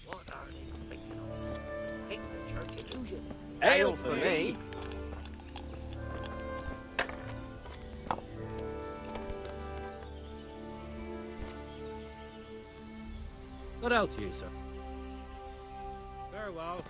What are they thinking of? Hate the church illusion. Ale for me. Good out to you, sir. Farewell.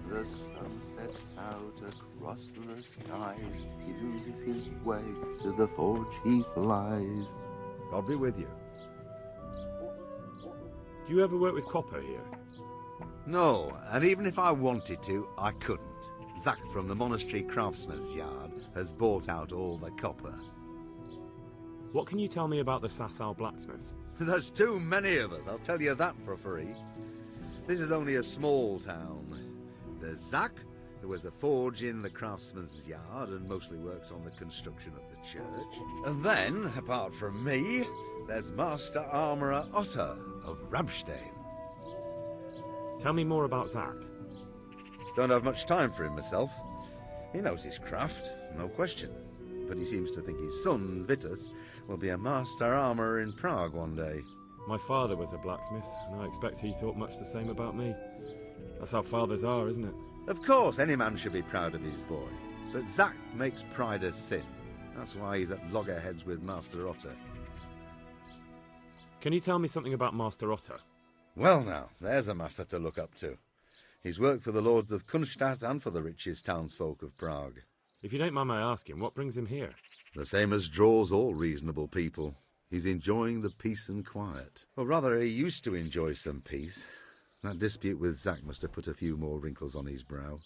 The sun sets out across the skies. He loses his way, to the forge he flies. God be with you. Do you ever work with copper here? No, and even if I wanted to, I couldn't. Zach from the monastery craftsman's yard has bought out all the copper. What can you tell me about the Sasau blacksmiths? There's too many of us, I'll tell you that for free. This is only a small town. There's Zach, who has the forge in the craftsman's yard and mostly works on the construction of the church. And then, apart from me, there's Master Armourer Otter of Ramstein. Tell me more about Zach. Don't have much time for him myself. He knows his craft, no question. But he seems to think his son, Vitus, will be a master armourer in Prague one day. My father was a blacksmith, and I expect he thought much the same about me. That's how fathers are, isn't it? Of course, any man should be proud of his boy. But Zach makes pride a sin. That's why he's at loggerheads with Master Otter. Can you tell me something about Master Otter? Well now, there's a master to look up to. He's worked for the lords of Kunstadt and for the richest townsfolk of Prague. If you don't mind my asking, what brings him here? The same as draws all reasonable people. He's enjoying the peace and quiet. Or rather, he used to enjoy some peace. That dispute with Zach must have put a few more wrinkles on his brow.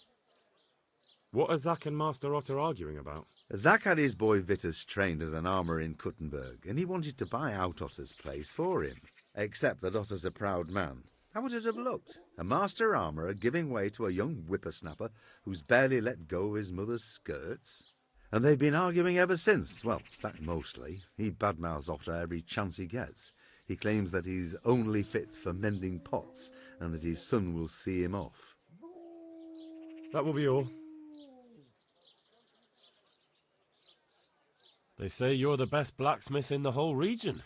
What are Zach and Master Otter arguing about? Zach had his boy Vitus trained as an armourer in Kuttenberg, and he wanted to buy out Otter's place for him. Except that Otter's a proud man. How would it have looked? A master armourer giving way to a young whippersnapper who's barely let go of his mother's skirts? And they've been arguing ever since. Well, Zach mostly. He badmouths Otter every chance he gets. He claims that he's only fit for mending pots and that his son will see him off. That will be all. They say you're the best blacksmith in the whole region.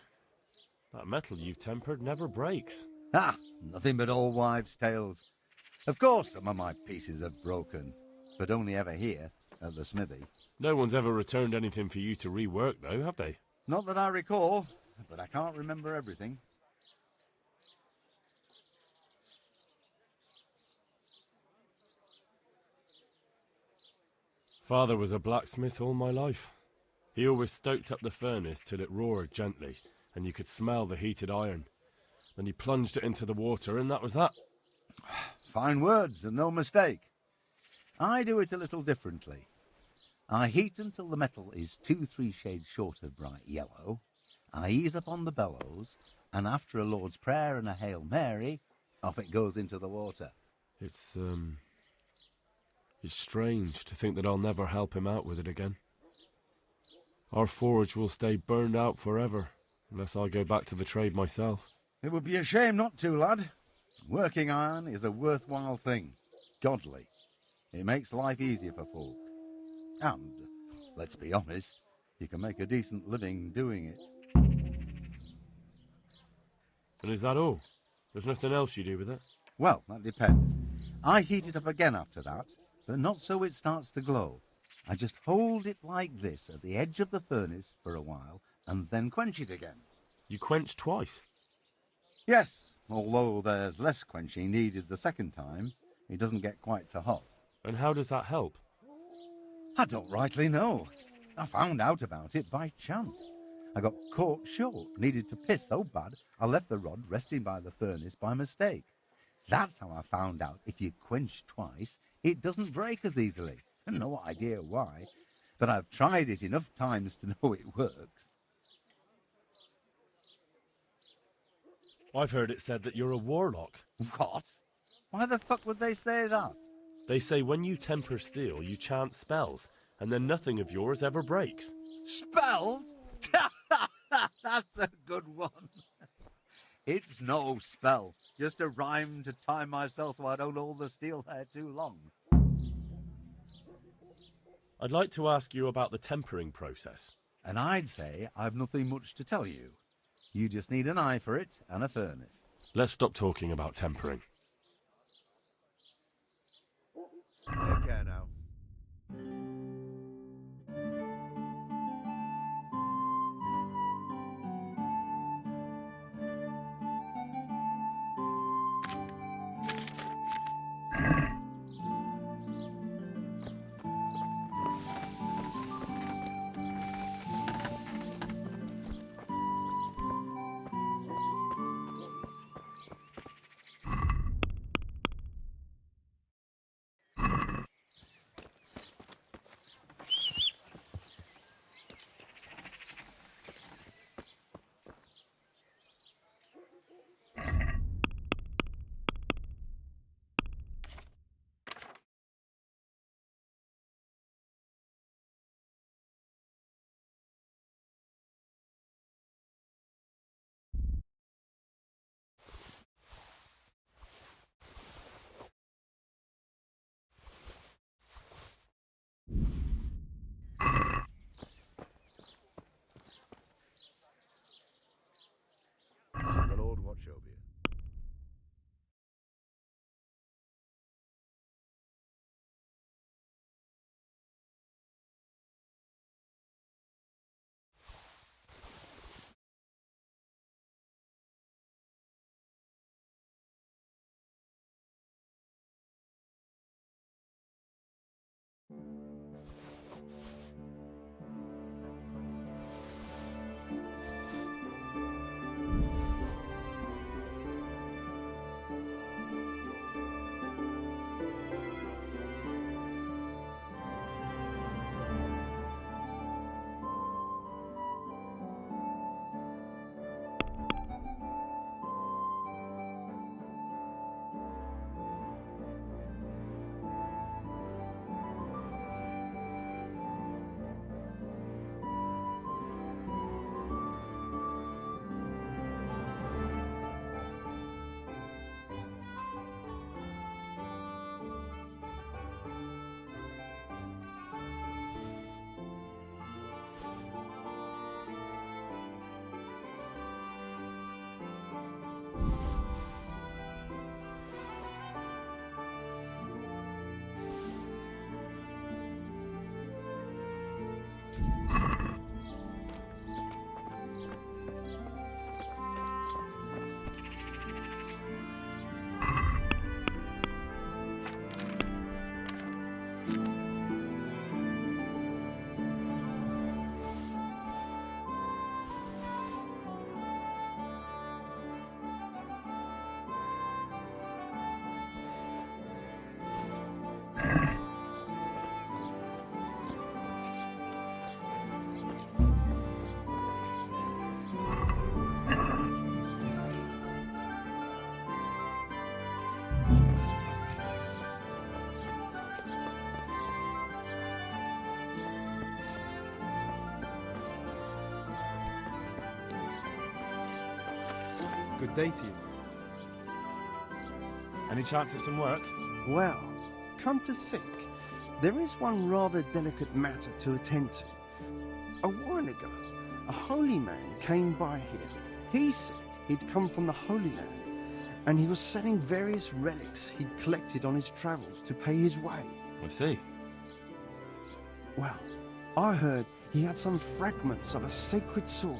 That metal you've tempered never breaks. Ah, nothing but old wives' tales. Of course some of my pieces have broken, but only ever here, at the smithy. No one's ever returned anything for you to rework, though, have they? Not that I recall, but I can't remember everything. Father was a blacksmith all my life. He always stoked up the furnace till it roared gently, and you could smell the heated iron. Then he plunged it into the water, and that was that. Fine words, and no mistake. I do it a little differently. I heat until the metal is 2-3 shades short of bright yellow. I ease up on the bellows, and after a Lord's Prayer and a Hail Mary, off it goes into the water. It's strange to think that I'll never help him out with it again. Our forge will stay burned out forever, unless I go back to the trade myself. It would be a shame not to, lad. Working iron is a worthwhile thing. Godly. It makes life easier for folk. And, let's be honest, you can make a decent living doing it. And is that all? There's nothing else you do with it? Well, that depends. I heat it up again after that, but not so it starts to glow. I just hold it like this at the edge of the furnace for a while and then quench it again. You quench twice? Yes, although there's less quenching needed the second time. It doesn't get quite so hot. And how does that help? I don't rightly know. I found out about it by chance. I got caught short, needed to piss so bad I left the rod resting by the furnace by mistake. That's how I found out if you quench twice, it doesn't break as easily. No idea why, but I've tried it enough times to know it works. I've heard it said that you're a warlock. What? Why the fuck would they say that? They say when you temper steel, you chant spells, and then nothing of yours ever breaks. Spells? That's a good one. It's no spell, just a rhyme to time myself so I don't hold the steel hair too long. I'd like to ask you about the tempering process. And I'd say I've nothing much to tell you. You just need an eye for it and a furnace. Let's stop talking about tempering. Take care now. The Lord watch over you. Good day to you. Any chance of some work? Well, come to think, There is one rather delicate matter to attend to. A while ago, a holy man came by here. He said he'd come from the Holy Land, and he was selling various relics he'd collected on his travels to pay his way. I see. Well, I heard he had some fragments of a sacred sword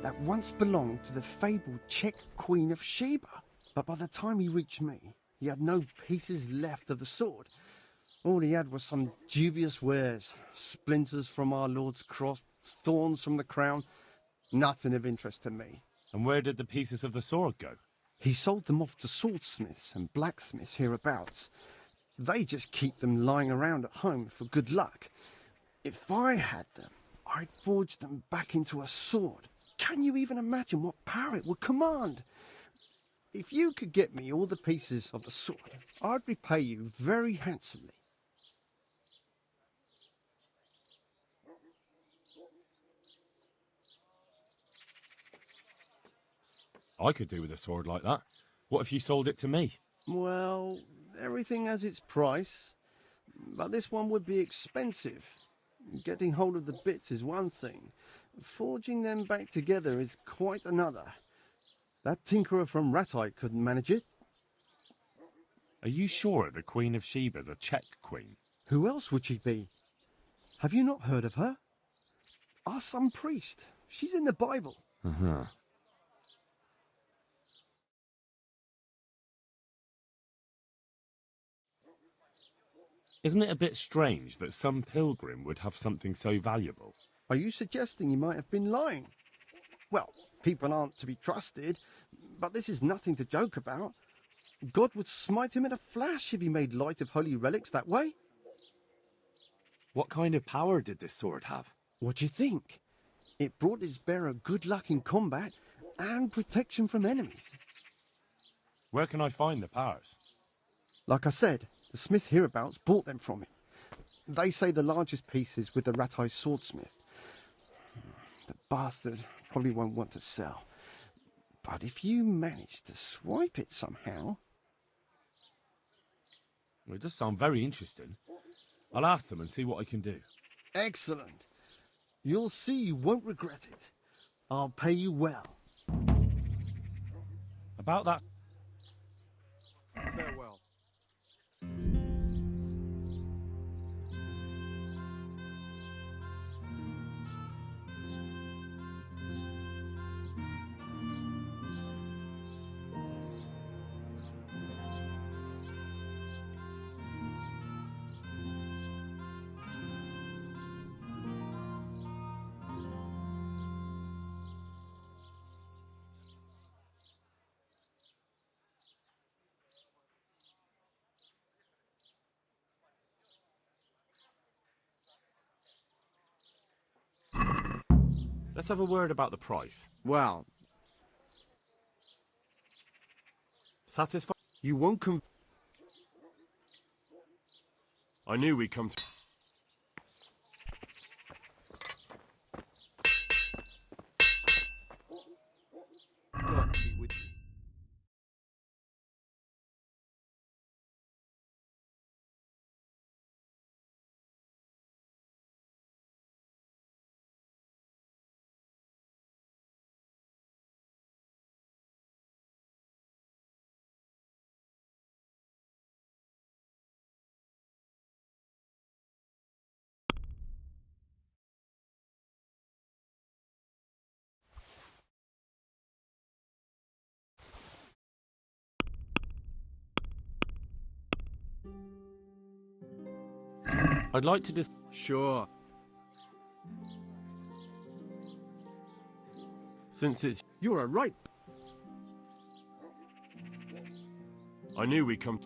that once belonged to the fabled Czech Queen of Sheba. But by the time he reached me, he had no pieces left of the sword. All he had was some dubious wares, splinters from our Lord's cross, thorns from the crown, nothing of interest to me. And where did the pieces of the sword go? He sold them off to swordsmiths and blacksmiths hereabouts. They just keep them lying around at home for good luck. If I had them, I'd forge them back into a sword. Can you even imagine what power it would command? If you could get me all the pieces of the sword, I'd repay you very handsomely. I could do with a sword like that. What if you sold it to me? Well, everything has its price, but this one would be expensive. Getting hold of the bits is one thing. Forging them back together is quite another. That tinkerer from Rattay couldn't manage it. Are you sure the Queen of Sheba's a Czech queen? Who else would she be? Have you not heard of her? Ask some priest. She's in the Bible. Uh-huh. Isn't it a bit strange that some pilgrim would have something so valuable? Are you suggesting he might have been lying? Well, people aren't to be trusted, but this is nothing to joke about. God would smite him in a flash if he made light of holy relics that way. What kind of power did this sword have? What do you think? It brought its bearer good luck in combat and protection from enemies. Where can I find the powers? Like I said, the smith hereabouts bought them from him. They say the largest piece is with the Rattay swordsmith. The bastard probably won't want to sell. But if you manage to swipe it somehow... Well, it does sound very interesting. I'll ask them and see what I can do. Excellent. You'll see you won't regret it. I'll pay you well. About that... Farewell. Let's have a word about the price. Well, Satisfied? you won't come... I knew we'd come to... God be with you. I'd like to Sure. Since it's... You're a right... I knew we'd come...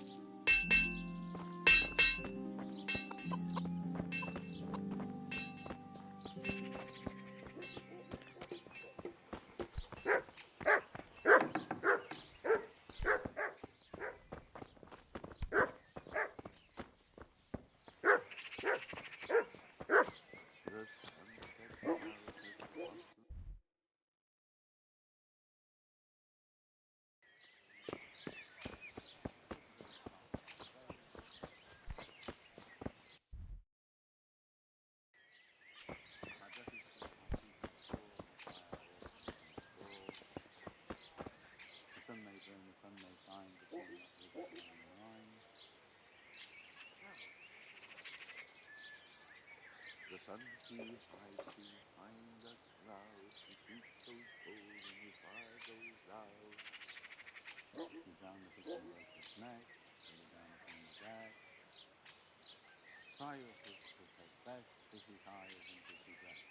sun he hides behind the clouds, his heat goes cold and his fire goes out. He down the big broken snack, lay down upon the jack. Try your fish till tastes best, fish is higher than fishy breast.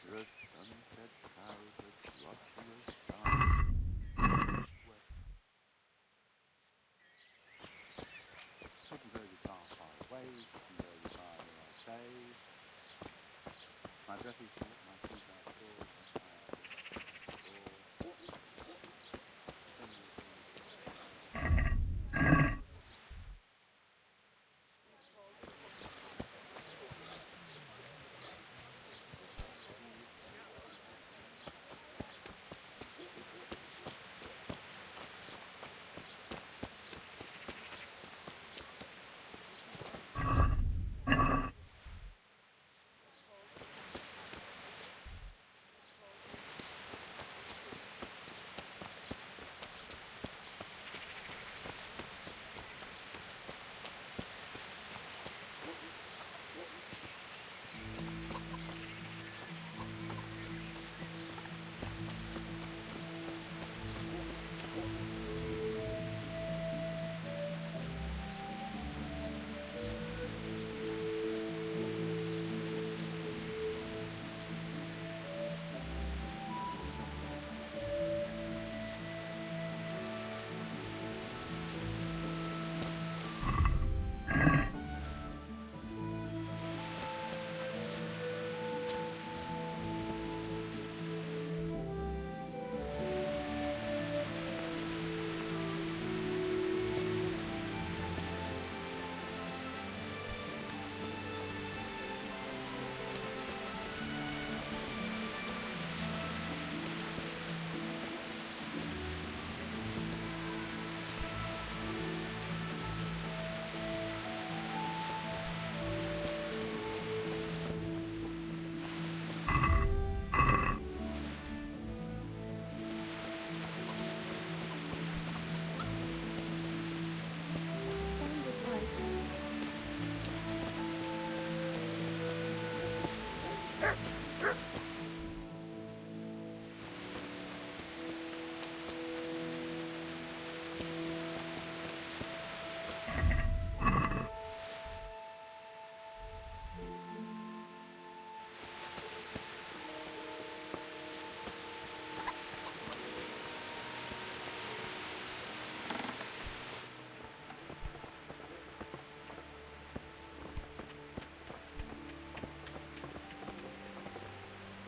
The sunset clouds of lustrous skies. Couldn't go far, far away, couldn't go far where I stay. My breath is short, my feet are short,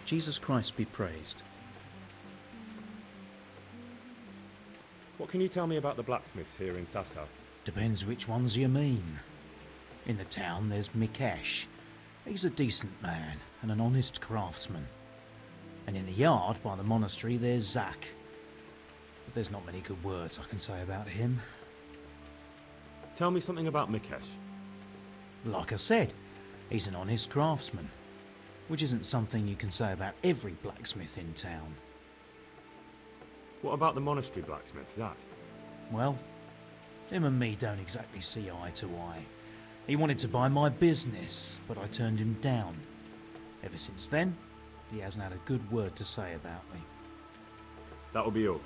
Jesus Christ be praised. What can you tell me about the blacksmiths here in Sassa? Depends which ones you mean. In the town there's Mikesh. He's a decent man and an honest craftsman. And in the yard by the monastery there's Zach. But there's not many good words I can say about him. Tell me something about Mikesh. Like I said, he's an honest craftsman, which isn't something you can say about every blacksmith in town. What about the monastery blacksmith, Zach? Well, him and me don't exactly see eye to eye. He wanted to buy my business, but I turned him down. Ever since then, he hasn't had a good word to say about me. That'll be all.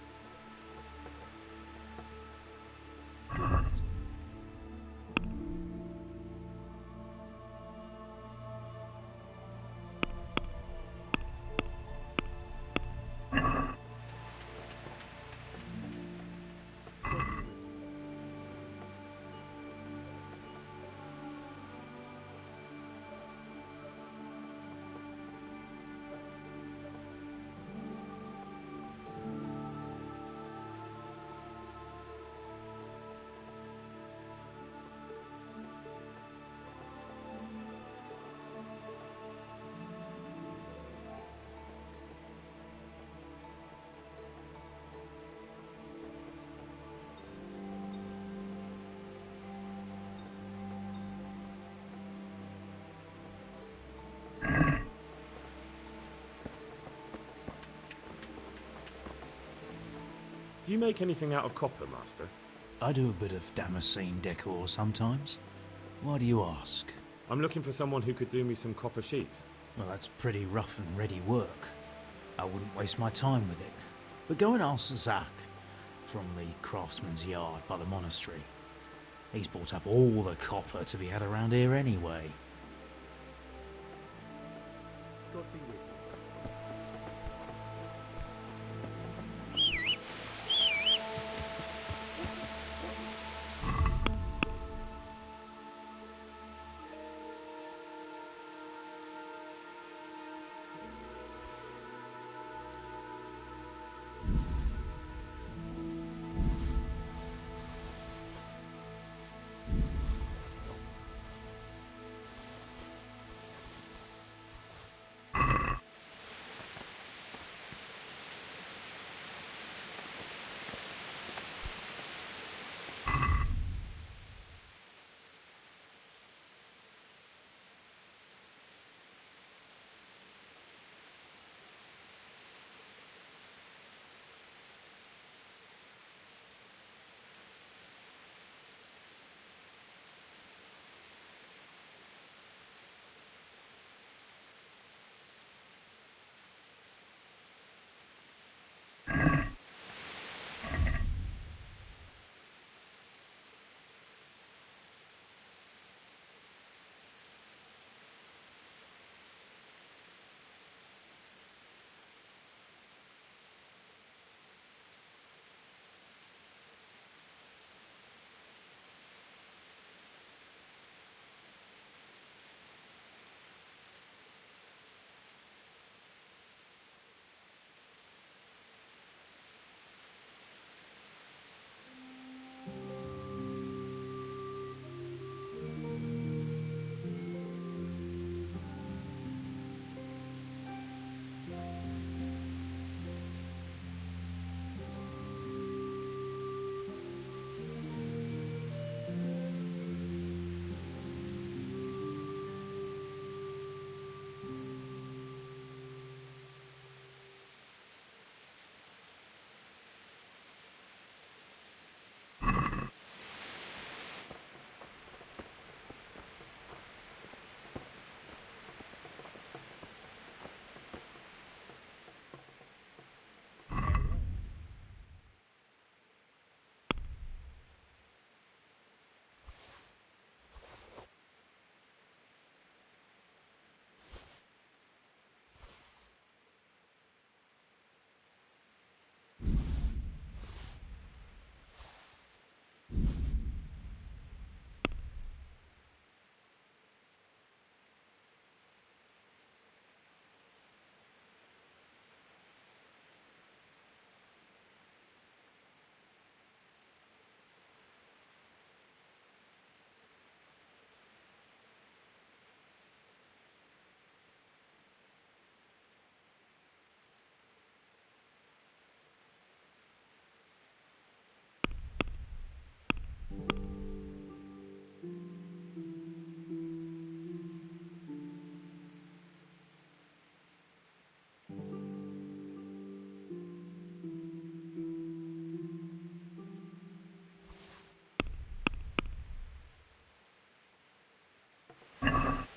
Do you make anything out of copper, Master? I do a bit of Damascene decor sometimes. Why do you ask? I'm looking for someone who could do me some copper sheets. Well, that's pretty rough and ready work. I wouldn't waste my time with it. But go and ask Zach from the craftsman's yard by the monastery. He's bought up all the copper to be had around here anyway. God be with you.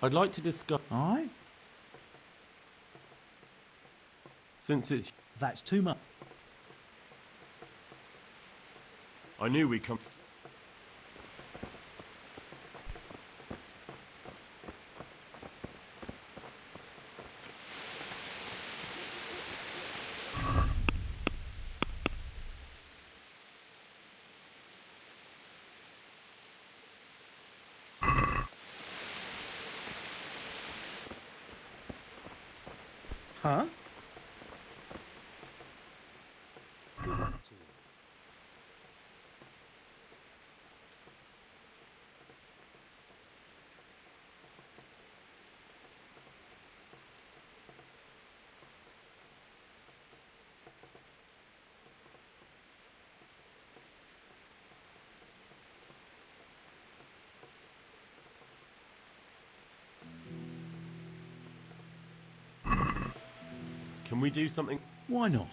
I'd like to discuss, Aye? since it's... That's too much. I knew we'd come... Huh? Can we do something? Why not?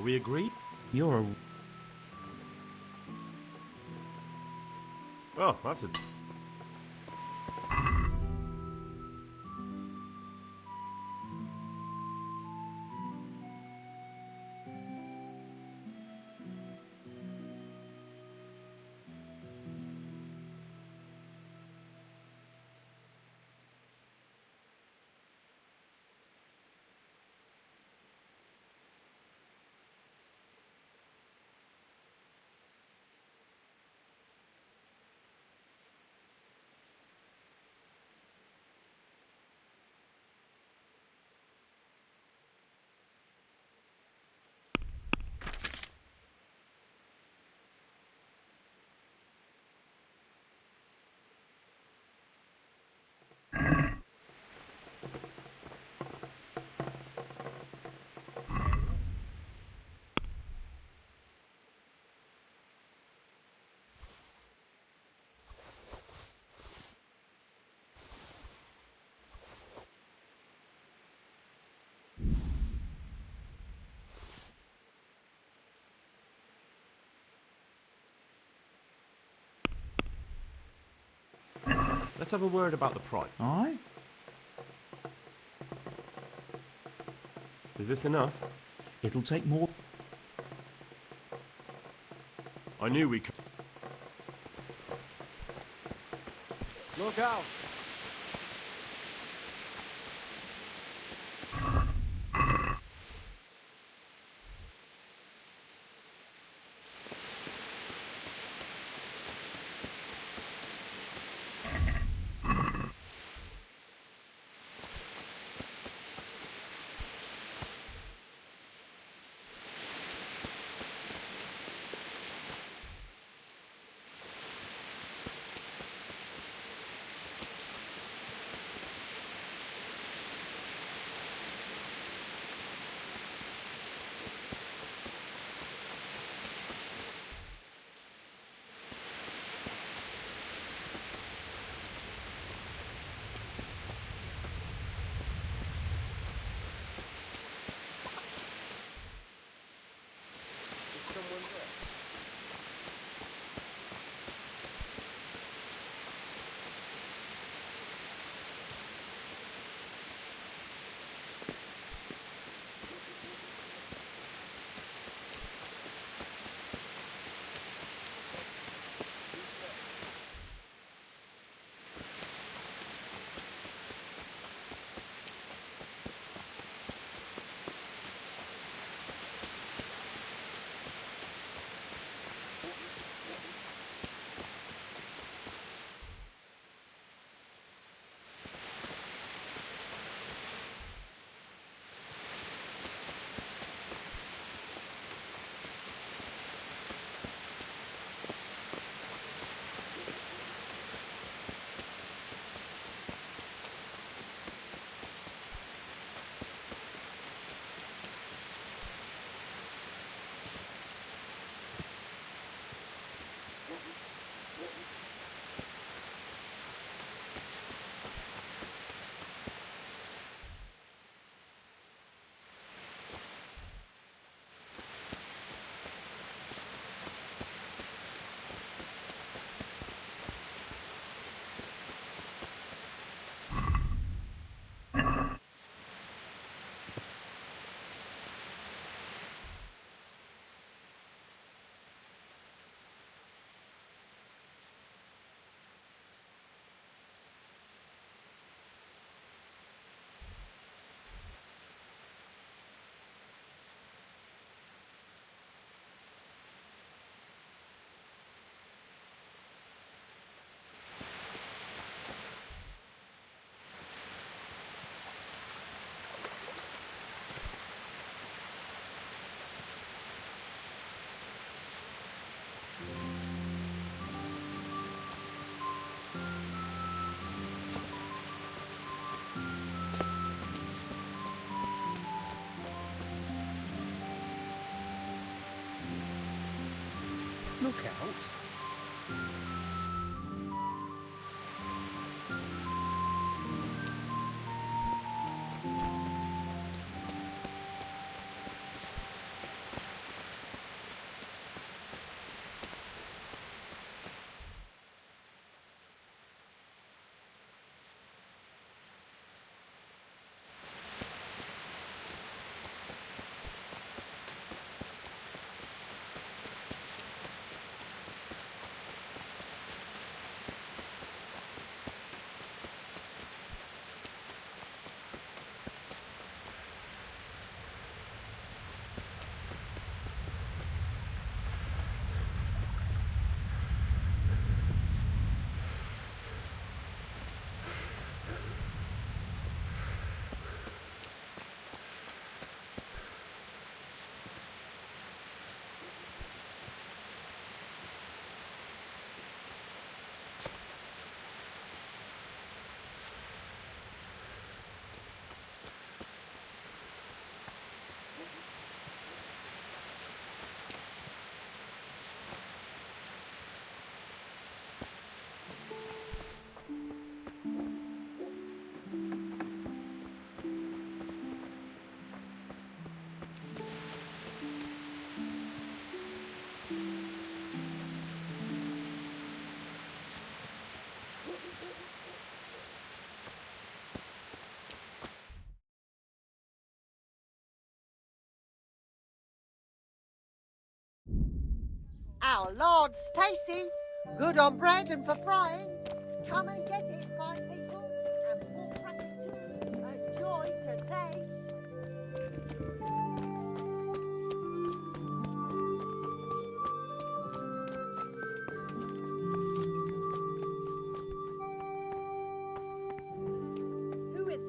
Are we agreed? You're a... Oh, that's a... Let's have a word about the price. Aye? Is this enough? It'll take more... I knew we could... Look out! Look out! Our Lord's tasty, good on bread and for frying. Come and get it, fine people, and full crusty too, a joy to taste. Who is...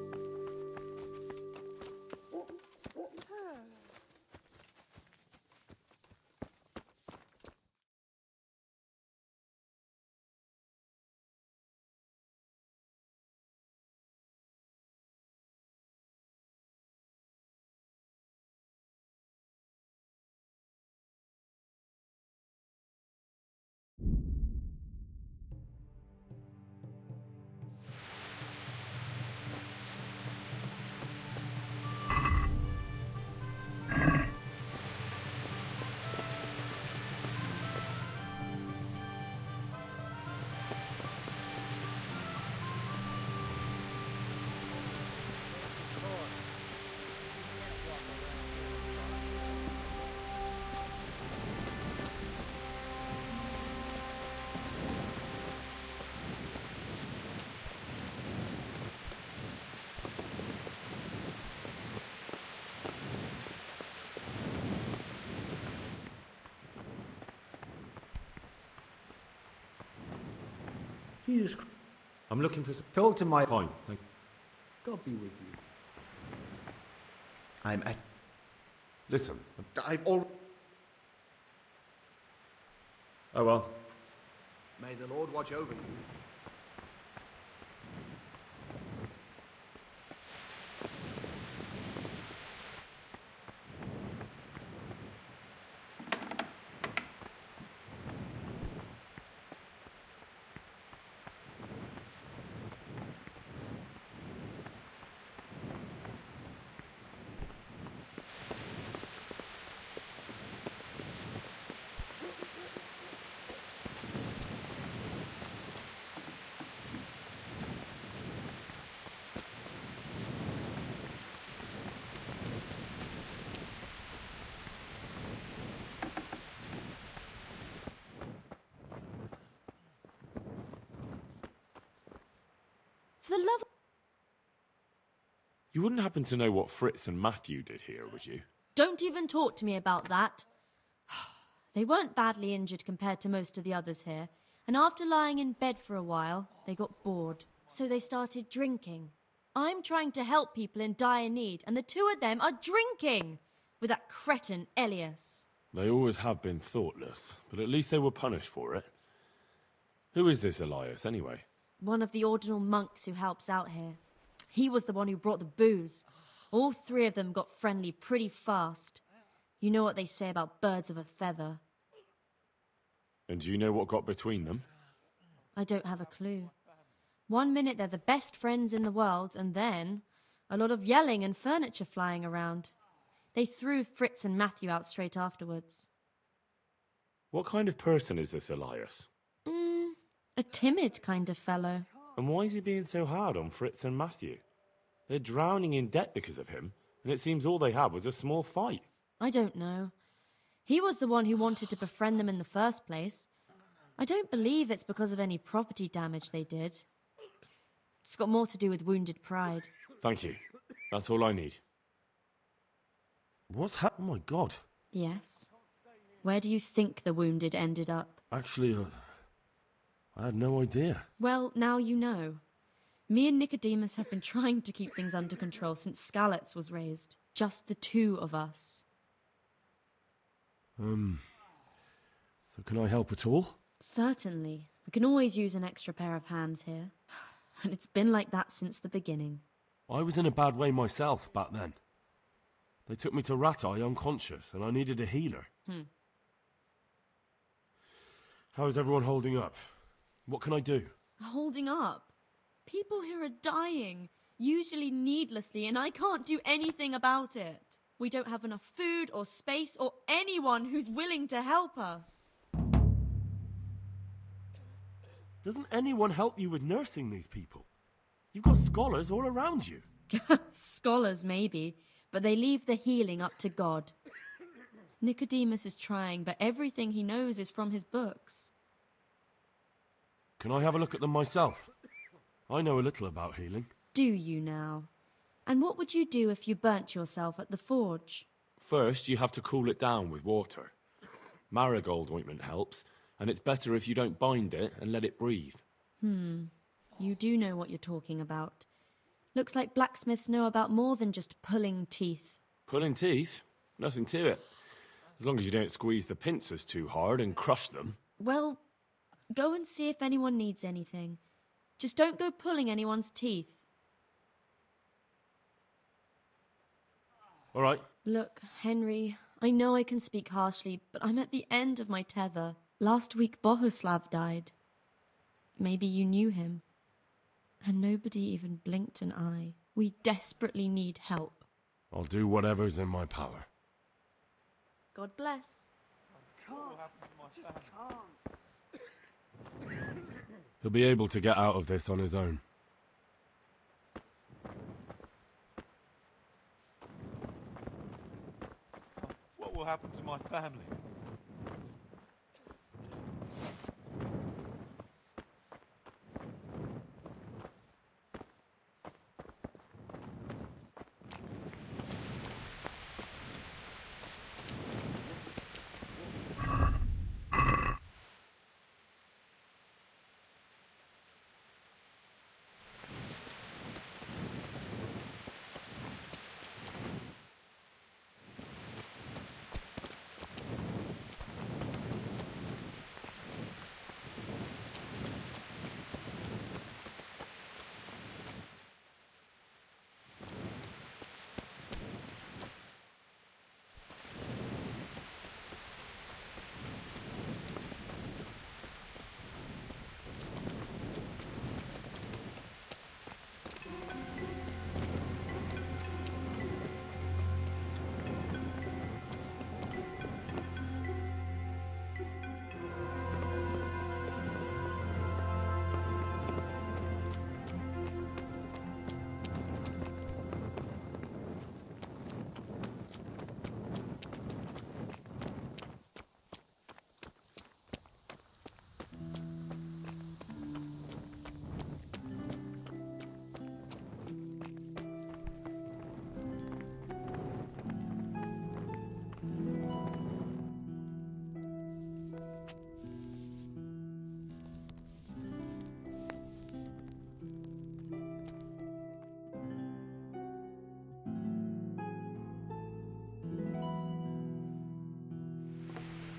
Jesus Christ. I'm looking for some... Talk to my... Fine, thank... God be with you. I'm at... Listen. I've all... Oh well. May the Lord watch over you. For the love of... You wouldn't happen to know what Fritz and Matthew did here, would you? Don't even talk to me about that. They weren't badly injured compared to most of the others here, and after lying in bed for a while, they got bored. So they started drinking. I'm trying to help people in dire need, and the two of them are drinking with that cretin Elias. They always have been thoughtless, but at least they were punished for it. Who is this Elias, anyway? One of the ordinal monks who helps out here. He was the one who brought the booze. All three of them got friendly pretty fast. You know what they say about birds of a feather. And do you know what got between them? I don't have a clue. 1 minute they're the best friends in the world, and then a lot of yelling and furniture flying around. They threw Fritz and Matthew out straight afterwards. What kind of person is this Elias? A timid kind of fellow. And why is he being so hard on Fritz and Matthew? They're drowning in debt because of him, and it seems all they had was a small fight. I don't know. He was the one who wanted to befriend them in the first place. I don't believe it's because of any property damage they did. It's got more to do with wounded pride. Thank you. That's all I need. What's happened? Oh my God. Yes. Where do you think the wounded ended up? Actually, I had no idea. Well, now you know. Me and Nicodemus have been trying to keep things under control since Skalitz was raised. Just the two of us. So can I help at all? Certainly. We can always use an extra pair of hands here. And it's been like that since the beginning. I was in a bad way myself back then. They took me to Rat-Eye unconscious, and I needed a healer. How is everyone holding up? What can I do? Holding up? People here are dying, usually needlessly, and I can't do anything about it. We don't have enough food or space or anyone who's willing to help us. Doesn't anyone help you with nursing these people? You've got scholars all around you. Scholars, maybe, but they leave the healing up to God. Nicodemus is trying, but everything he knows is from his books. Can I have a look at them myself? I know a little about healing. Do you now? And what would you do if you burnt yourself at the forge? First, you have to cool it down with water. Marigold ointment helps, and it's better if you don't bind it and let it breathe. You do know what you're talking about. Looks like blacksmiths know about more than just pulling teeth. Pulling teeth? Nothing to it. As long as you don't squeeze the pincers too hard and crush them. Well, go and see if anyone needs anything. Just don't go pulling anyone's teeth. All right. Look, Henry, I know I can speak harshly, but I'm at the end of my tether. Last week Bohuslav died. Maybe you knew him. And nobody even blinked an eye. We desperately need help. I'll do whatever's in my power. God bless. He'll be able to get out of this on his own. What will happen to my family?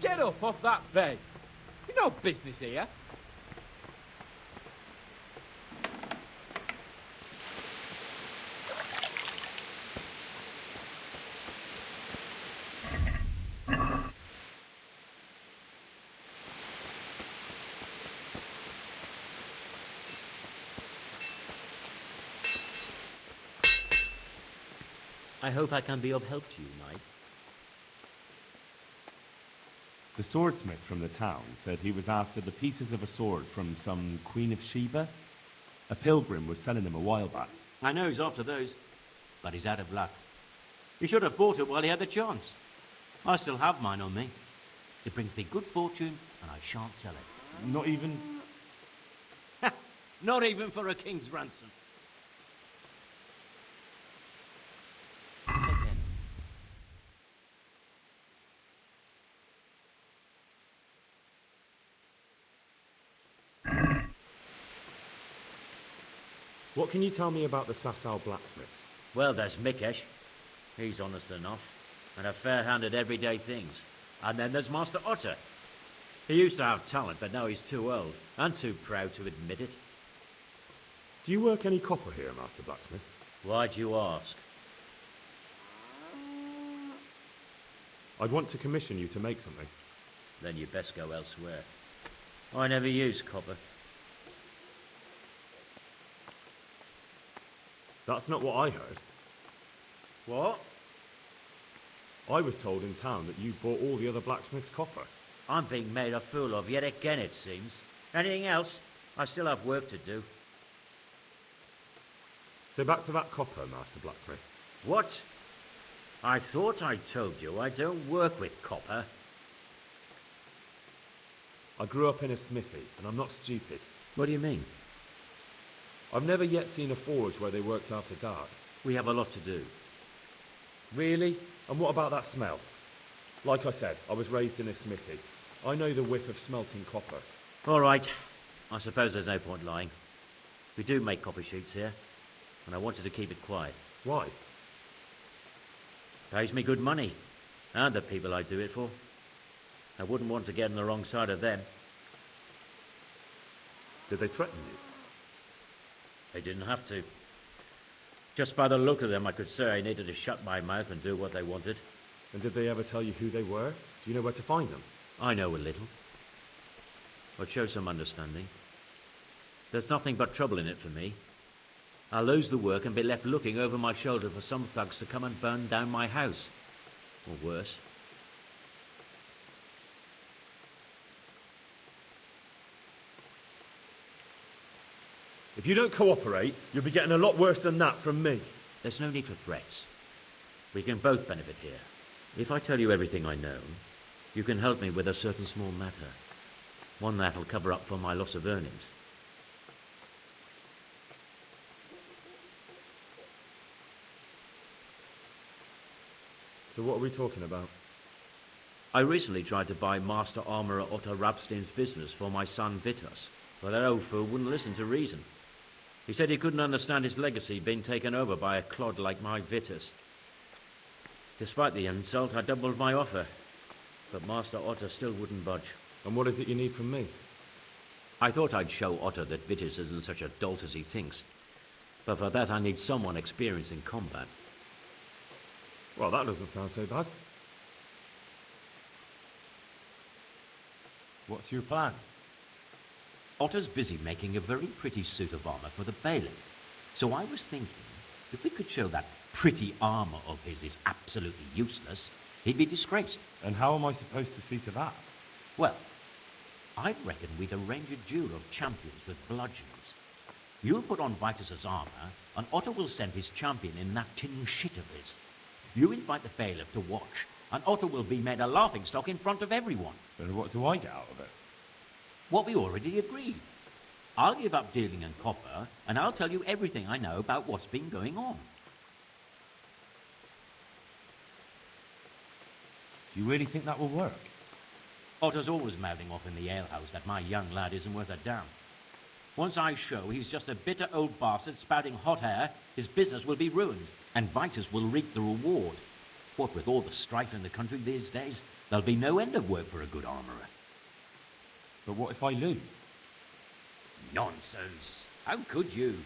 Get up off that bed. You've no business here. I hope I can be of help to you, knight. The swordsmith from the town said he was after the pieces of a sword from some Queen of Sheba. A pilgrim was selling them a while back. I know he's after those, but he's out of luck. He should have bought it while he had the chance. I still have mine on me. It brings me good fortune, and I shan't sell it. Not even... Not even for a king's ransom. What can you tell me about the Sasau blacksmiths? Well, there's Mikesh. He's honest enough, and a fair hand at everyday things. And then there's Master Otter. He used to have talent, but now he's too old, and too proud to admit it. Do you work any copper here, Master Blacksmith? Why'd you ask? I'd want to commission you to make something. Then you best go elsewhere. I never use copper. That's not what I heard. What? I was told in town that you bought all the other blacksmiths' copper. I'm being made a fool of yet again, it seems. Anything else? I still have work to do. So back to that copper, Master Blacksmith. What? I thought I told you I don't work with copper. I grew up in a smithy, and I'm not stupid. What do you mean? I've never yet seen a forge where they worked after dark. We have a lot to do. Really? And what about that smell? Like I said, I was raised in a smithy. I know the whiff of smelting copper. All right. I suppose there's no point lying. We do make copper sheets here, and I wanted to keep it quiet. Why? Pays me good money, and the people I do it for. I wouldn't want to get on the wrong side of them. Did they threaten you? They didn't have to. Just by the look of them, I could say I needed to shut my mouth and do what they wanted. And did they ever tell you who they were? Do you know where to find them? I know a little. But show some understanding. There's nothing but trouble in it for me. I'll lose the work and be left looking over my shoulder for some thugs to come and burn down my house. Or worse. If you don't cooperate, you'll be getting a lot worse than that from me. There's no need for threats. We can both benefit here. If I tell you everything I know, you can help me with a certain small matter. One that'll cover up for my loss of earnings. So what are we talking about? I recently tried to buy Master Armourer Otto Rabstein's business for my son Vitas, but that old fool wouldn't listen to reason. He said he couldn't understand his legacy being taken over by a clod like my Vitas. Despite the insult, I doubled my offer, but Master Otto still wouldn't budge. And what is it you need from me? I thought I'd show Otto that Vitas isn't such a dolt as he thinks, but for that I need someone experienced in combat. Well, that doesn't sound so bad. What's your plan? Otto's busy making a very pretty suit of armour for the bailiff. So I was thinking, if we could show that pretty armour of his is absolutely useless, he'd be disgraced. And how am I supposed to see to that? Well, I reckon we'd arrange a duel of champions with bludgeons. You'll put on Vitus's armour, and Otto will send his champion in that tin shit of his. You invite the bailiff to watch, and Otto will be made a laughingstock in front of everyone. But what do I get out of it? What we already agreed. I'll give up dealing in copper, and I'll tell you everything I know about what's been going on. Do you really think that will work? Otto's always mouthing off in the alehouse that my young lad isn't worth a damn. Once I show he's just a bitter old bastard spouting hot air, his business will be ruined, and Vitus will reap the reward. What with all the strife in the country these days, there'll be no end of work for a good armourer. But what if I lose? Nonsense. How could you?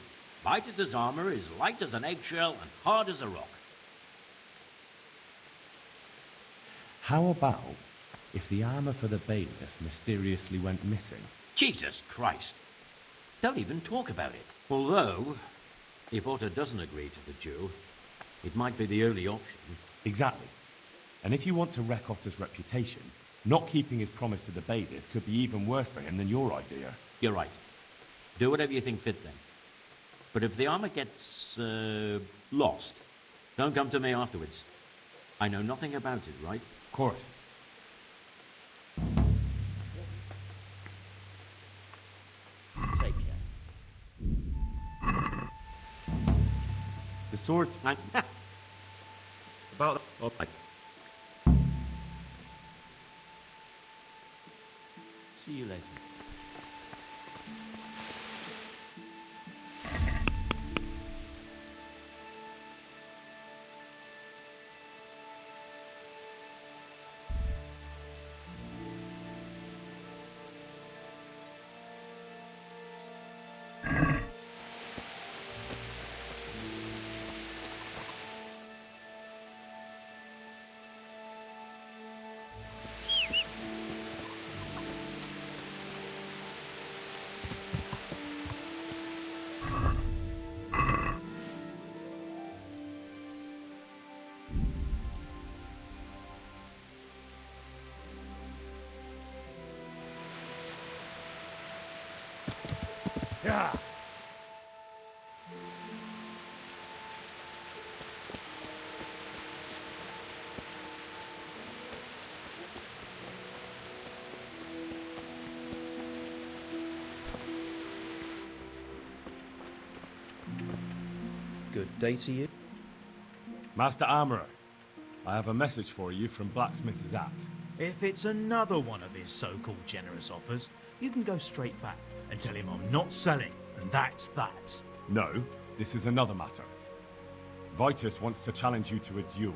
Vitus's armour is light as an eggshell and hard as a rock. How about if the armour for the bailiff mysteriously went missing? Jesus Christ. Don't even talk about it. Although, if Otto doesn't agree to the duel, it might be the only option. Exactly. And if you want to wreck Otto's reputation, not keeping his promise to the bailiff could be even worse for him than your idea. You're right. Do whatever you think fit then. But if the armour gets, lost, don't come to me afterwards. I know nothing about it, right? Of course. Take care. The swords... About... Oh, see you later. Yeah. day to you? Master Armourer, I have a message for you from blacksmith Zack. If it's another one of his so-called generous offers, you can go straight back and tell him I'm not selling, and that's that. No, this is another matter. Vitus wants to challenge you to a duel.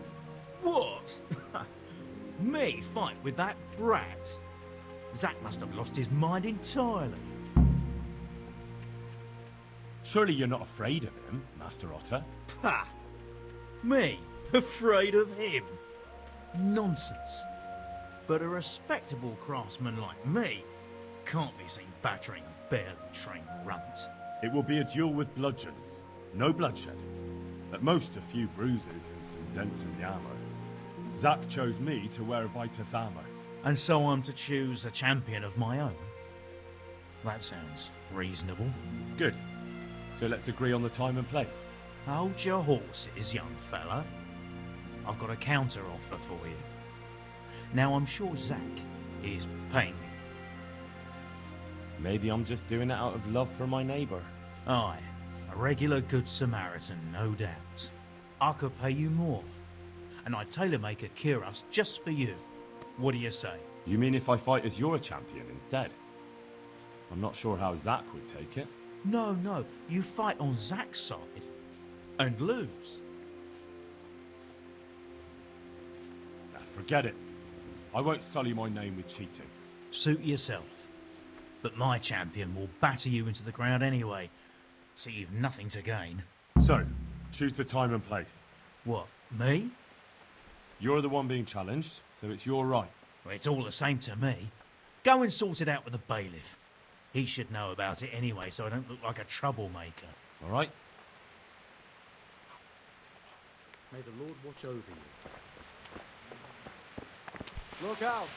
What? Me fight with that brat? Zack must have lost his mind entirely. Surely you're not afraid of him, Master Otter? Ha! Me? Afraid of him? Nonsense. But a respectable craftsman like me can't be seen battering a barely trained runt. It will be a duel with bludgeons. No bloodshed. At most, a few bruises and some dents in the armour. Zack chose me to wear Vitus armour. And so I'm to choose a champion of my own? That sounds reasonable. Good. So let's agree on the time and place. Hold your horses, young fella. I've got a counter offer for you. Now, I'm sure Zack is paying me. Maybe I'm just doing it out of love for my neighbour. Aye, a regular good Samaritan, no doubt. I could pay you more, and I'd tailor-make a cuirass just for you. What do you say? You mean if I fight as your champion instead? I'm not sure how Zack would take it. No, you fight on Zack's side and lose. Forget it. I won't sully my name with cheating. Suit yourself. But my champion will batter you into the ground anyway, so you've nothing to gain. So, choose the time and place. What, me? You're the one being challenged, so it's your right. Well, it's all the same to me. Go and sort it out with the bailiff. He should know about it anyway, so I don't look like a troublemaker. All right? May the Lord watch over you. Look out!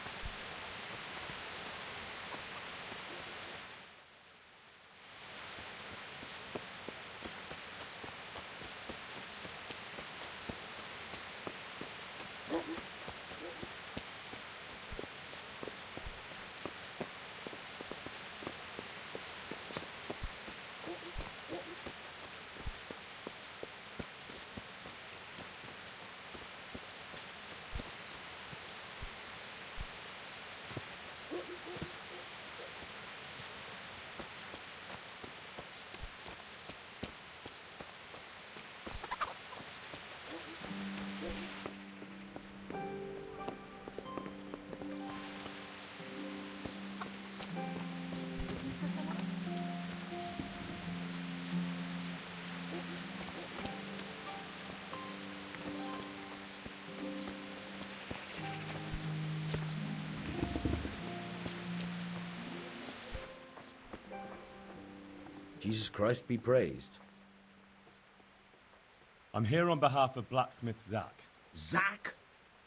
Jesus Christ be praised. I'm here on behalf of blacksmith Zack. Zack?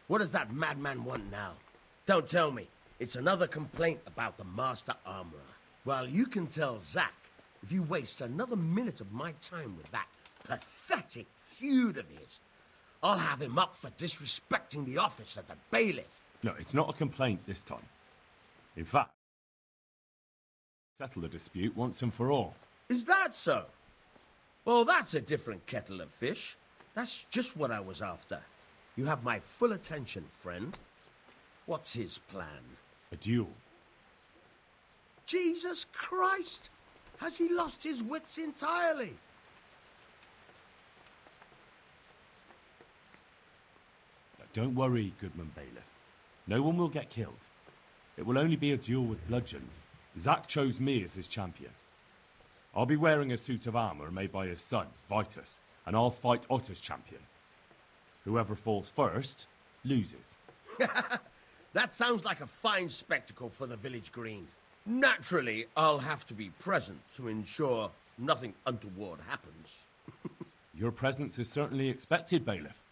What does that madman want now? Don't tell me. It's another complaint about the Master Armourer. Well, you can tell Zack if you waste another minute of my time with that pathetic feud of his, I'll have him up for disrespecting the office of the bailiff. No, it's not a complaint this time. In fact, settle the dispute once and for all. Is that so? Well, that's a different kettle of fish. That's just what I was after. You have my full attention, friend. What's his plan? A duel. Jesus Christ! Has he lost his wits entirely? Don't worry, Goodman Bailiff. No one will get killed. It will only be a duel with bludgeons. Zack chose me as his champion. I'll be wearing a suit of armour made by his son, Vitus, and I'll fight Otter's champion. Whoever falls first, loses. That sounds like a fine spectacle for the village green. Naturally, I'll have to be present to ensure nothing untoward happens. Your presence is certainly expected, Bailiff.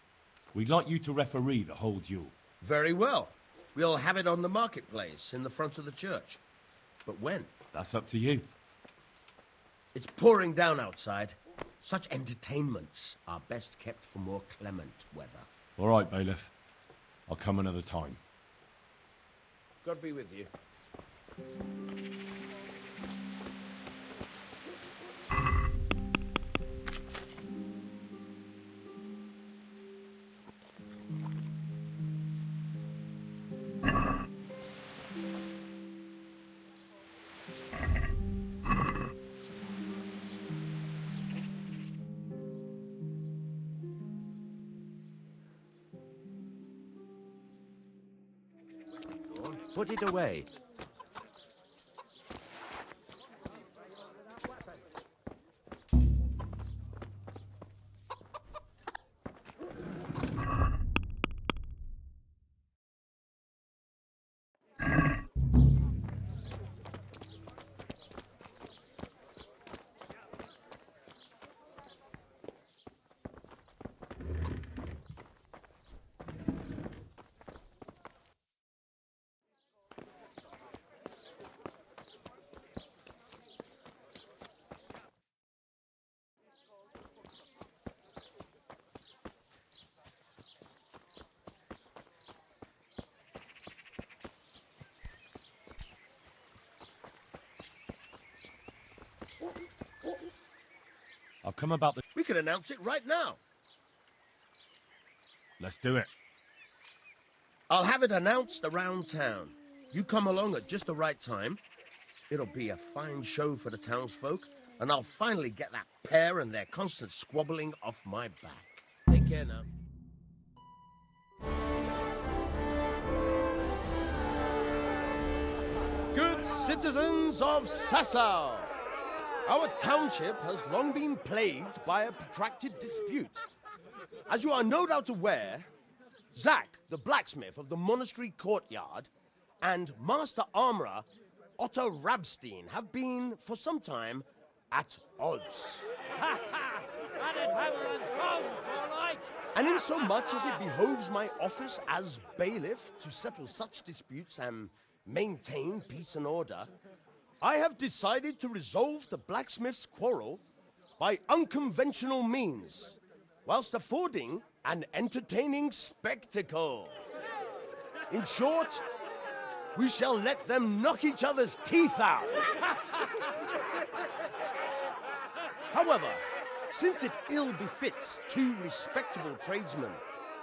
We'd like you to referee the whole duel. Very well. We'll have it on the marketplace in the front of the church. But when? That's up to you. It's pouring down outside. Such entertainments are best kept for more clement weather. All right, Bailiff. I'll come another time. God be with you. Put it away. I've come about the... We could announce it right now. Let's do it. I'll have it announced around town. You come along at just the right time. It'll be a fine show for the townsfolk, and I'll finally get that pair and their constant squabbling off my back. Take care now. Good citizens of Sasau, our township has long been plagued by a protracted dispute. As you are no doubt aware, Zack, the blacksmith of the monastery courtyard, and Master Armourer Otto Rabstein have been, for some time, at odds. And in so much as it behoves my office as bailiff to settle such disputes and maintain peace and order, I have decided to resolve the blacksmith's quarrel by unconventional means, whilst affording an entertaining spectacle. In short, we shall let them knock each other's teeth out. However, since it ill befits two respectable tradesmen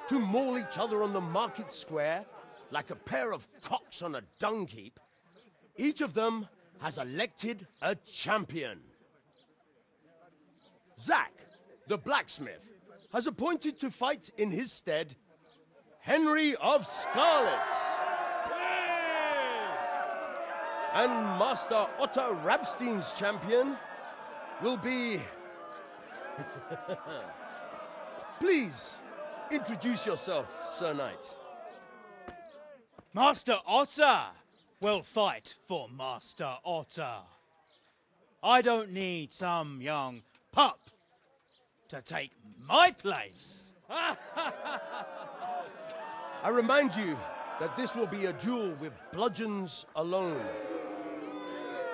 to maul each other on the market square like a pair of cocks on a dung heap, each of them has elected a champion. Zack, the blacksmith, has appointed to fight in his stead Henry of Scarlet. And Master Otto Rabstein's champion will be... Please, introduce yourself, Sir Knight. Master Otter will fight for Master Otter. I don't need some young pup to take my place. I remind you that this will be a duel with bludgeons alone,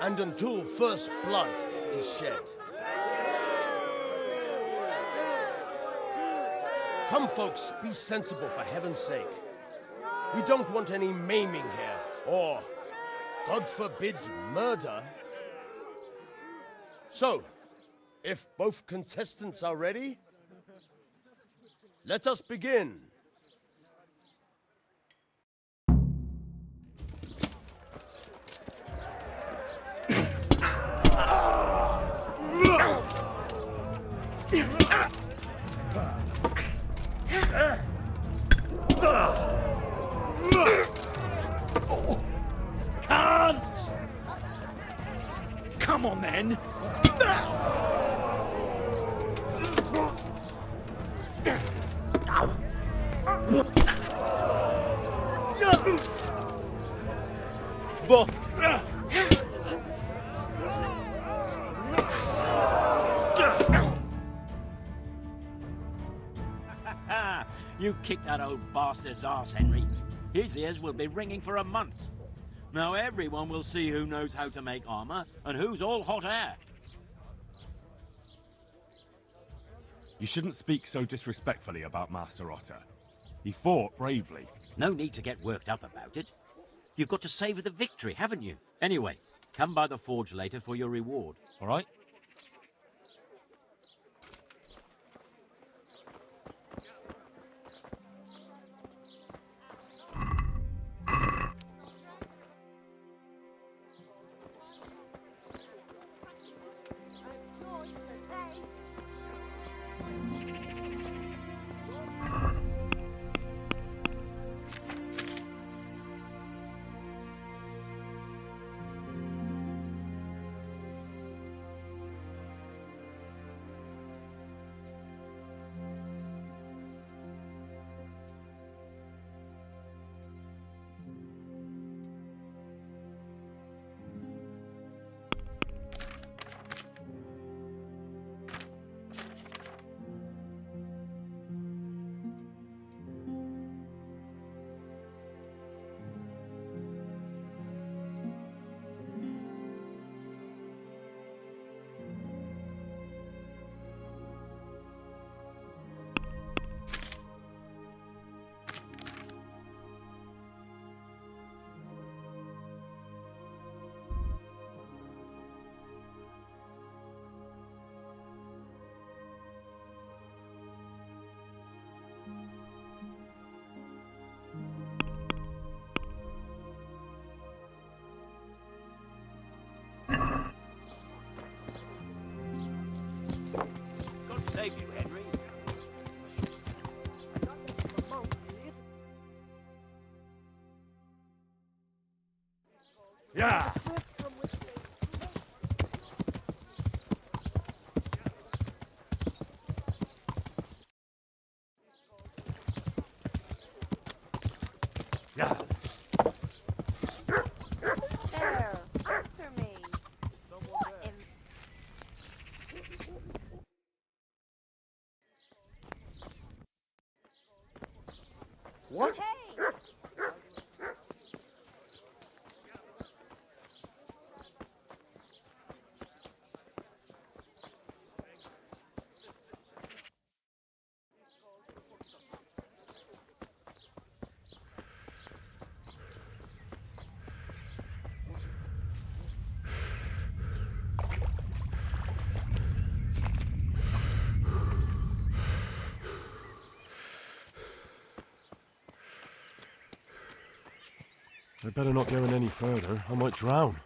and until first blood is shed. Come, folks, be sensible for heaven's sake. We don't want any maiming here, or, God forbid, murder. So, if both contestants are ready, let us begin. Can't! Come on then! You kicked that old bastard's arse, Henry. His ears will be ringing for a month. Now everyone will see who knows how to make armor and who's all hot air. You shouldn't speak so disrespectfully about Master Otter. He fought bravely. No need to get worked up about it. You've got to savour the victory, haven't you? Anyway, come by the forge later for your reward. All right? Yeah. Yeah. There, answer me. What in... What? Hey! I better not go in any further. I might drown.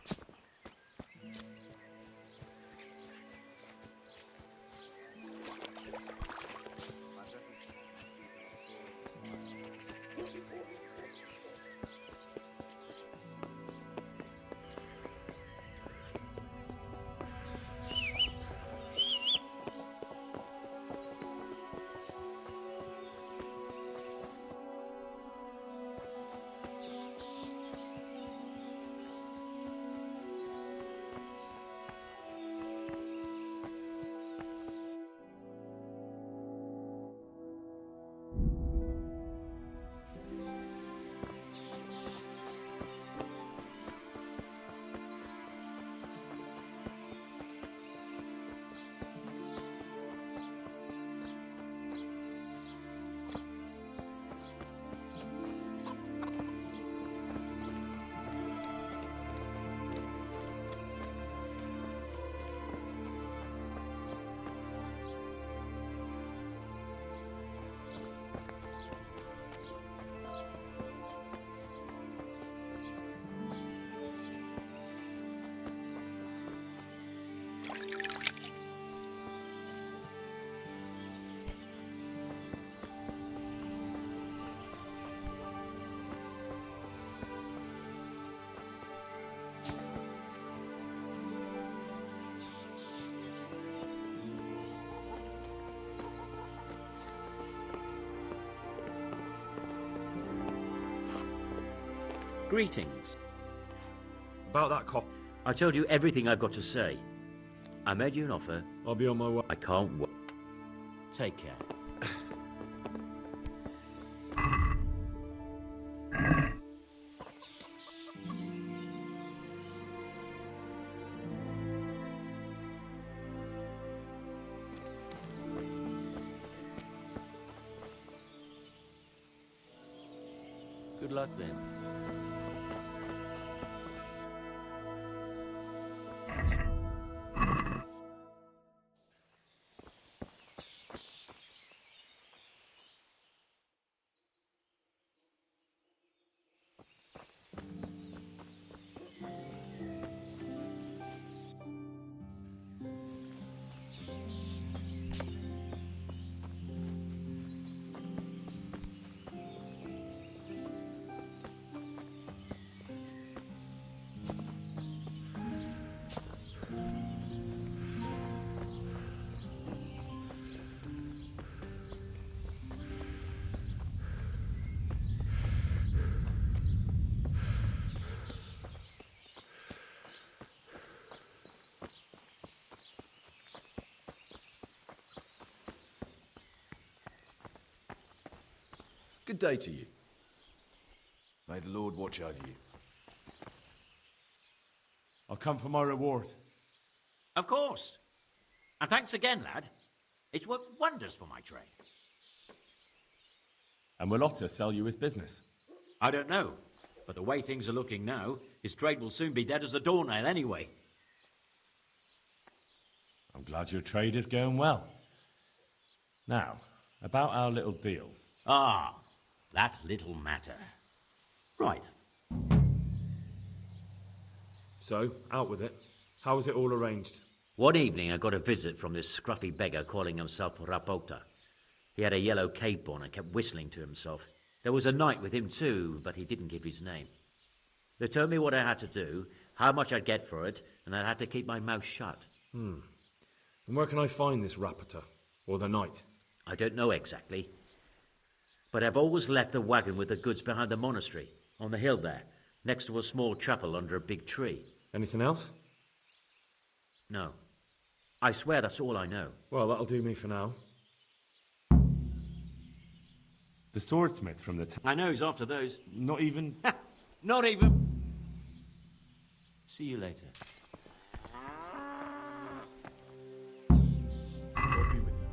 Greetings. About that cop. I told you everything I've got to say. I made you an offer. I'll be on my way. I can't wait. Take care. Good luck then. Good day to you. May the Lord watch over you. I'll come for my reward. Of course. And thanks again, lad. It's worked wonders for my trade. And will Otter sell you his business? I don't know, but the way things are looking now, his trade will soon be dead as a doornail anyway. I'm glad your trade is going well. Now, about our little deal. Ah, that little matter. Right. So, out with it. How was it all arranged? One evening I got a visit from this scruffy beggar calling himself Rapota. He had a yellow cape on and kept whistling to himself. There was a knight with him too, but he didn't give his name. They told me what I had to do, how much I'd get for it, and I had to keep my mouth shut. And where can I find this rapporteur? Or the knight? I don't know exactly. But I've always left the wagon with the goods behind the monastery, on the hill there, next to a small chapel under a big tree. Anything else? No. I swear that's all I know. Well, that'll do me for now. The swordsmith from the town. I know he's after those. Not even... Not even. See you later. God be with you.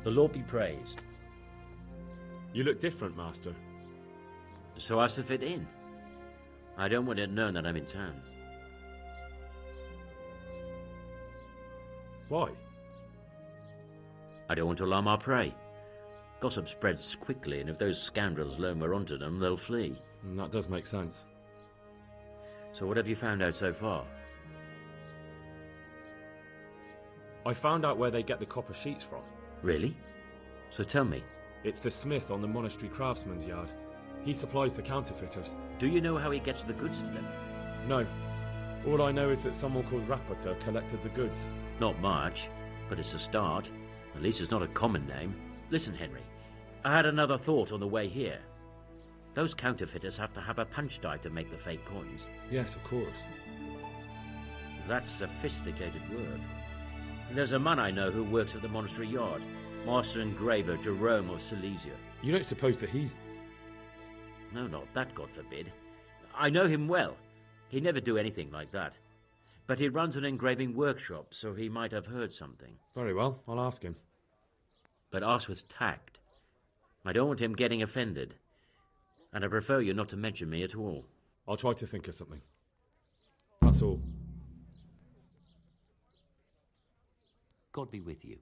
The Lord be praised. You look different, Master. So as to fit in. I don't want it known that I'm in town. Why? I don't want to alarm our prey. Gossip spreads quickly, and if those scoundrels learn we're onto them, they'll flee. That does make sense. So what have you found out so far? I found out where they get the copper sheets from. Really? So tell me. It's the smith on the monastery craftsman's yard. He supplies the counterfeiters. Do you know how he gets the goods to them? No. All I know is that someone called Rapporteur collected the goods. Not much, but it's a start. At least it's not a common name. Listen, Henry. I had another thought on the way here. Those counterfeiters have to have a punch die to make the fake coins. Yes, of course. That's sophisticated work. There's a man I know who works at the monastery yard. Master engraver Jerome of Silesia. You don't suppose that he's... No, not that, God forbid. I know him well. He'd never do anything like that. But he runs an engraving workshop, so he might have heard something. Very well, I'll ask him. But ask with tact. I don't want him getting offended. And I prefer you not to mention me at all. I'll try to think of something. That's all. God be with you.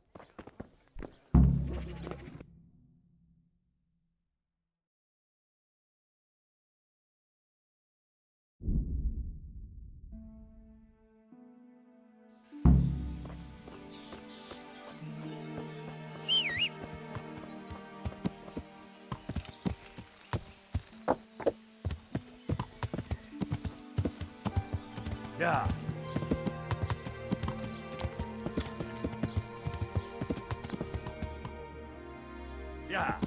Yeah. Yeah.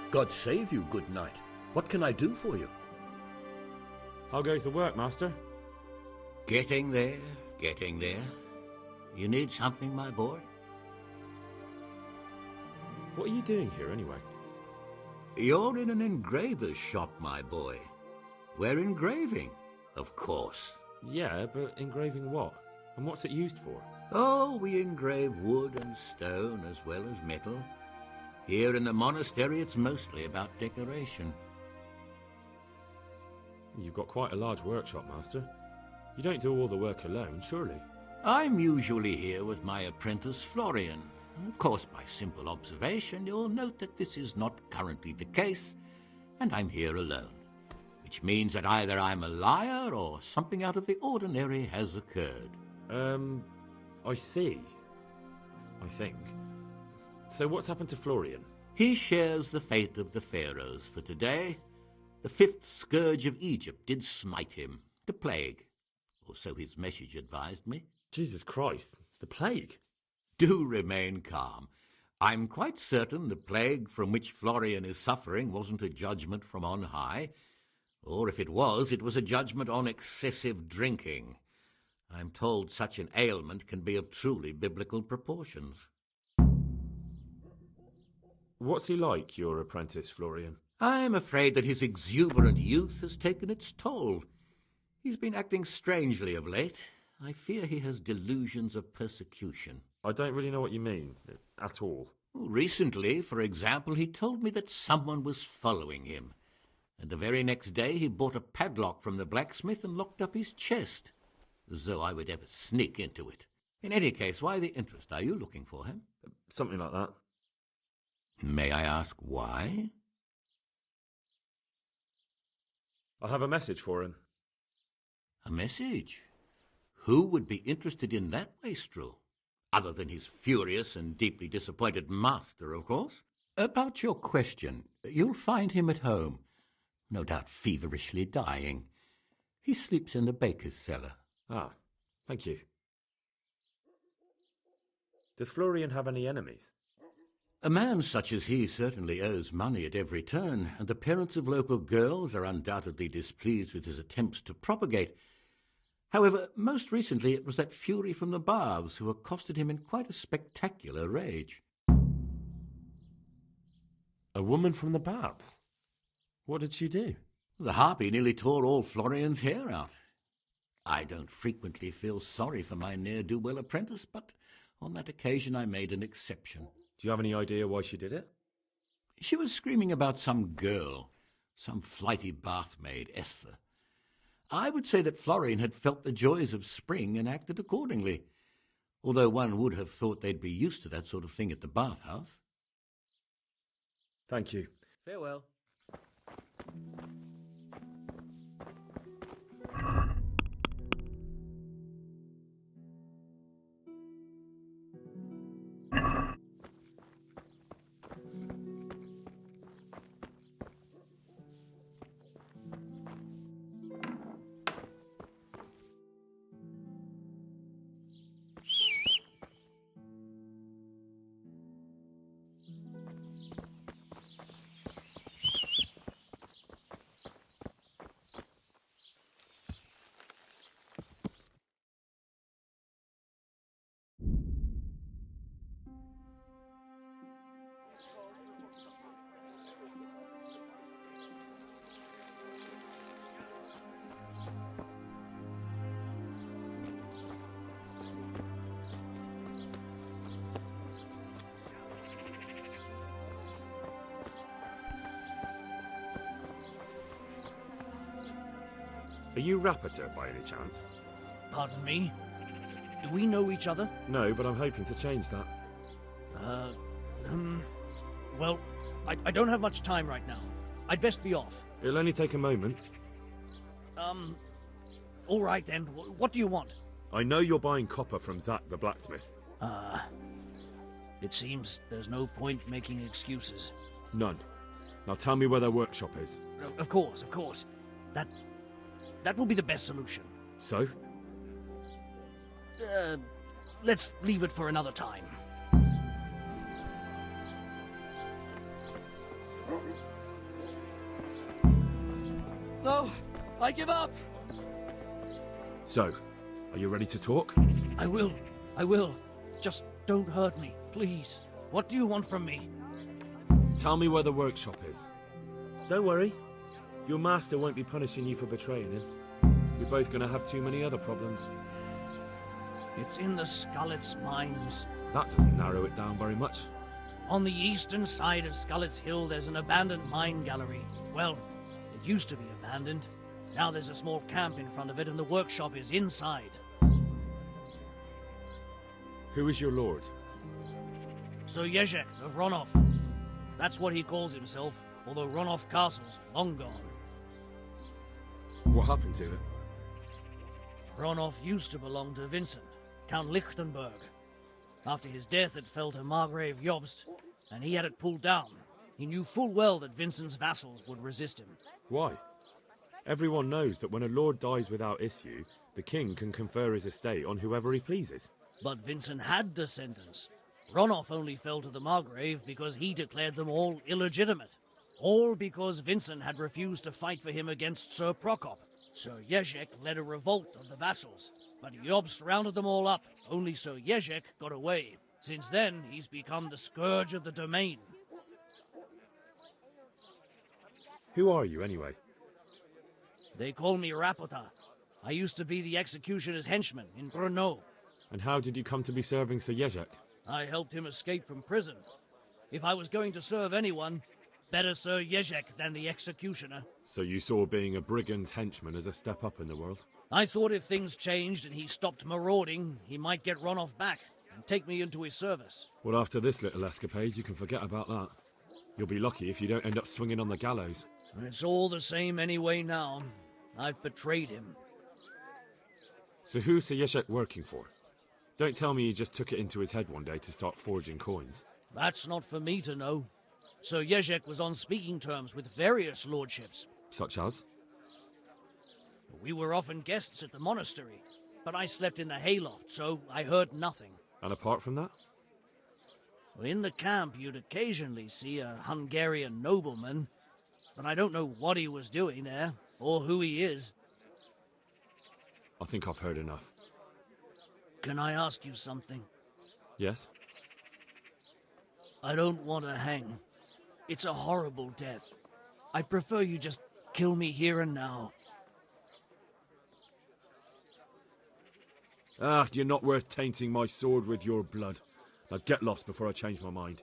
God save you, good knight. What can I do for you? How goes the work, Master? Getting there, getting there. You need something, my boy? What are you doing here, anyway? You're in an engraver's shop, my boy. We're engraving, of course. Yeah, but engraving what? And what's it used for? Oh, we engrave wood and stone as well as metal. Here in the monastery, it's mostly about decoration. You've got quite a large workshop, Master. You don't do all the work alone, surely? I'm usually here with my apprentice, Florian. Of course, by simple observation, you'll note that this is not currently the case, and I'm here alone. Which means that either I'm a liar or something out of the ordinary has occurred. I see. I think. So what's happened to Florian? He shares the fate of the pharaohs for today. The fifth scourge of Egypt did smite him, the plague. Or so his message advised me. Jesus Christ, the plague? Do remain calm. I'm quite certain the plague from which Florian is suffering wasn't a judgment from on high. Or if it was a judgment on excessive drinking. I'm told such an ailment can be of truly biblical proportions. What's he like, your apprentice, Florian? I'm afraid that his exuberant youth has taken its toll. He's been acting strangely of late. I fear he has delusions of persecution. I don't really know what you mean, at all. Recently, for example, he told me that someone was following him. And the very next day he bought a padlock from the blacksmith and locked up his chest. As though I would ever sneak into it. In any case, why the interest? Are you looking for him? Something like that. May I ask why? I have a message for him. A message? Who would be interested in that wastrel? Other than his furious and deeply disappointed master, of course. About your question, you'll find him at home. No doubt feverishly dying. He sleeps in the baker's cellar. Ah, thank you. Does Florian have any enemies? A man such as he certainly owes money at every turn, and the parents of local girls are undoubtedly displeased with his attempts to propagate. However, most recently it was that fury from the baths who accosted him in quite a spectacular rage. A woman from the baths? What did she do? The harpy nearly tore all Florian's hair out. I don't frequently feel sorry for my ne'er-do-well apprentice, but on that occasion I made an exception. Do you have any idea why she did it? She was screaming about some girl, some flighty bathmaid, Esther. I would say that Florian had felt the joys of spring and acted accordingly, although one would have thought they'd be used to that sort of thing at the bathhouse. Thank you. Farewell. Are you Rapiter by any chance? Pardon me? Do we know each other? No, but I'm hoping to change that. Well, I don't have much time right now. I'd best be off. It'll only take a moment. All right then. What do you want? I know you're buying copper from Zach the blacksmith. It seems there's no point making excuses. None. Now tell me where their workshop is. Of course. That will be the best solution. So? Let's leave it for another time. No, I give up. So, are you ready to talk? I will. Just don't hurt me, please. What do you want from me? Tell me where the workshop is. Don't worry. Your master won't be punishing you for betraying him. We're both going to have too many other problems. It's in the Skullet's mines. That doesn't narrow it down very much. On the eastern side of Skullet's Hill, there's an abandoned mine gallery. Well, it used to be abandoned. Now there's a small camp in front of it, and the workshop is inside. Who is your lord? Sir Yezhek of Ronov. That's what he calls himself, although Ronov Castle's long gone. What happened to it? Ronov used to belong to Vincent. Count Lichtenberg. After his death, it fell to Margrave Jobst, and he had it pulled down. He knew full well that Vincent's vassals would resist him. Why? Everyone knows that when a lord dies without issue, the king can confer his estate on whoever he pleases. But Vincent had descendants. Ronolf only fell to the Margrave because he declared them all illegitimate. All because Vincent had refused to fight for him against Sir Prokop. Sir Jezek led a revolt of the vassals, but Jobst rounded them all up. Only Sir Jezek got away. Since then, he's become the scourge of the domain. Who are you, anyway? They call me Rapota. I used to be the executioner's henchman in Brno. And how did you come to be serving Sir Jezek? I helped him escape from prison. If I was going to serve anyone, better Sir Jezek than the executioner. So you saw being a brigand's henchman as a step up in the world? I thought if things changed and he stopped marauding, he might get Ronolf back and take me into his service. Well, after this little escapade, you can forget about that. You'll be lucky if you don't end up swinging on the gallows. It's all the same anyway now. I've betrayed him. So who's Sir Jezek working for? Don't tell me he just took it into his head one day to start forging coins. That's not for me to know. Sir Jezek was on speaking terms with various lordships. Such as? We were often guests at the monastery, but I slept in the hayloft, so I heard nothing. And apart from that? In the camp, you'd occasionally see a Hungarian nobleman, but I don't know what he was doing there, or who he is. I think I've heard enough. Can I ask you something? Yes? I don't want to hang. It's a horrible death. I'd prefer you just kill me here and now. Ah, you're not worth tainting my sword with your blood. Now get lost before I change my mind.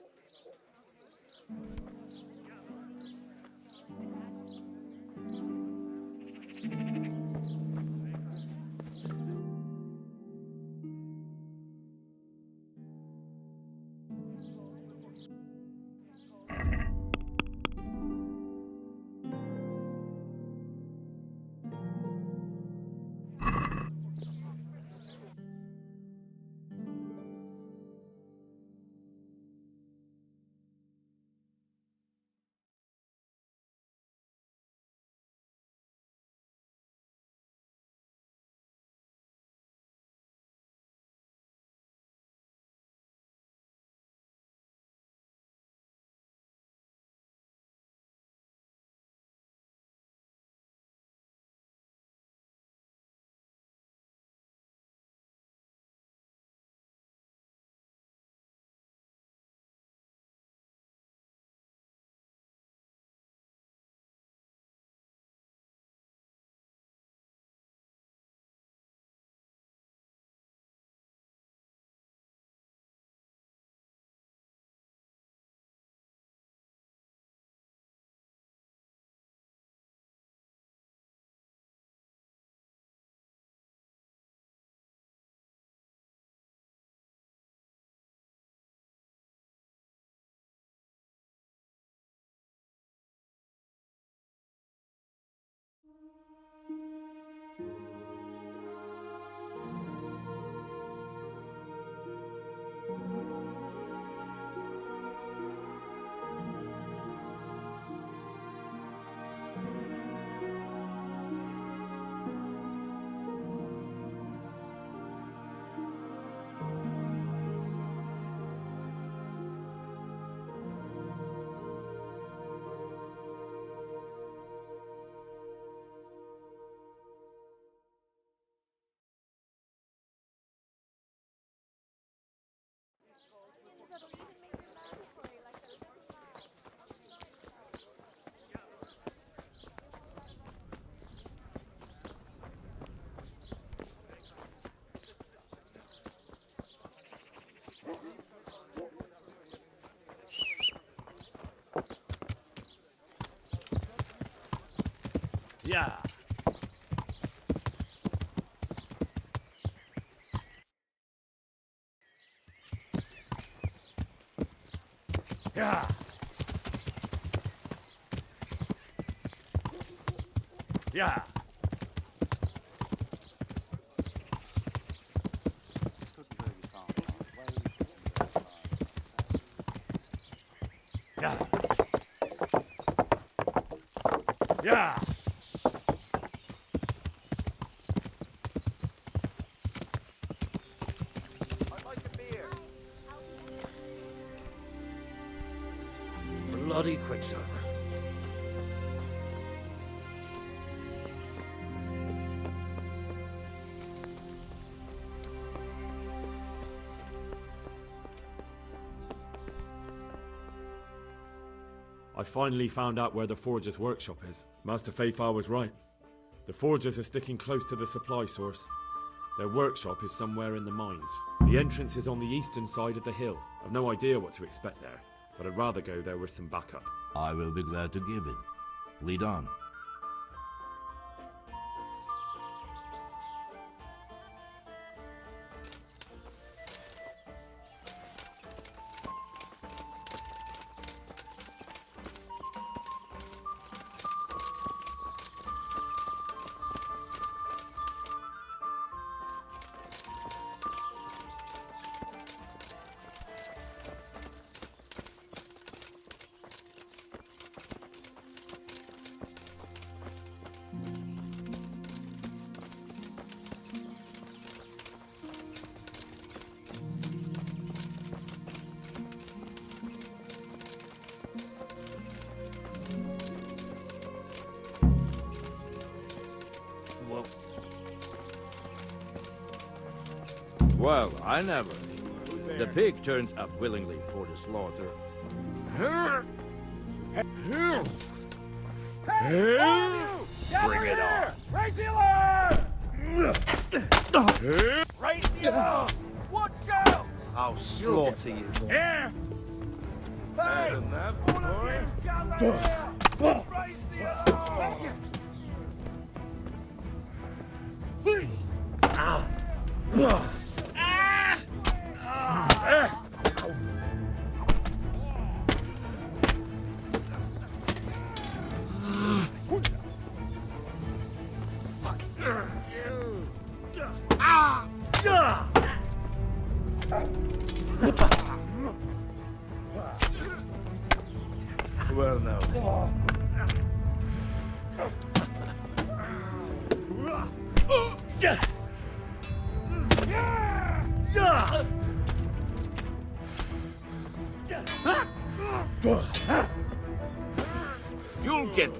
Yeah. Yeah. Yeah. Yeah! I'd like a beer. Bloody quicksilver. I finally found out where the Forger's workshop is. Master Fayfar was right. The Forgers are sticking close to the supply source. Their workshop is somewhere in the mines. The entrance is on the eastern side of the hill. I've no idea what to expect there, but I'd rather go there with some backup. I will be glad to give it. Lead on. Well, I never. The pig turns up willingly for the slaughter. Bring it on! Raise the alarm! Raise the alarm! Watch out! I'll slaughter you. Here! Hey! All of you, gather here! Raise the alarm! Well, now. You'll get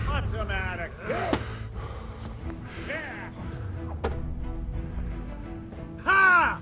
What's the matter, kid? Ha!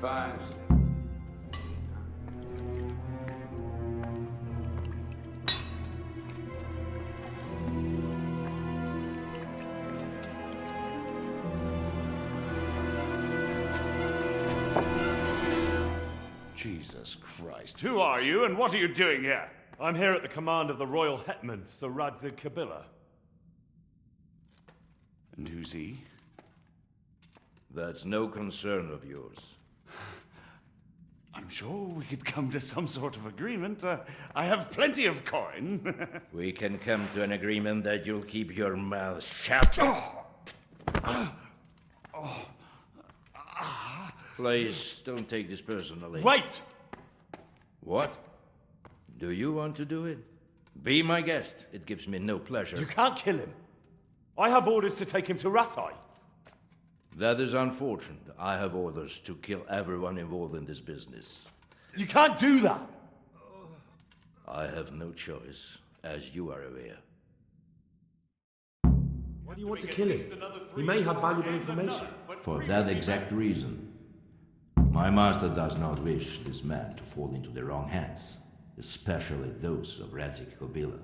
survives. Jesus Christ. Who are you and what are you doing here? I'm here at the command of the royal hetman, Sir Radzig Kabila. And who's he? That's no concern of yours. I'm sure we could come to some sort of agreement. I have plenty of coin. We can come to an agreement that you'll keep your mouth shut. Please, don't take this personally. Wait! What? Do you want to do it? Be my guest. It gives me no pleasure. You can't kill him. I have orders to take him to Ratai. That is unfortunate. I have orders to kill everyone involved in this business. You can't do that! I have no choice, as you are aware. Why do you want to kill him? He may have valuable information. For that exact reason. My master does not wish this man to fall into the wrong hands, especially those of Radzig Kabila.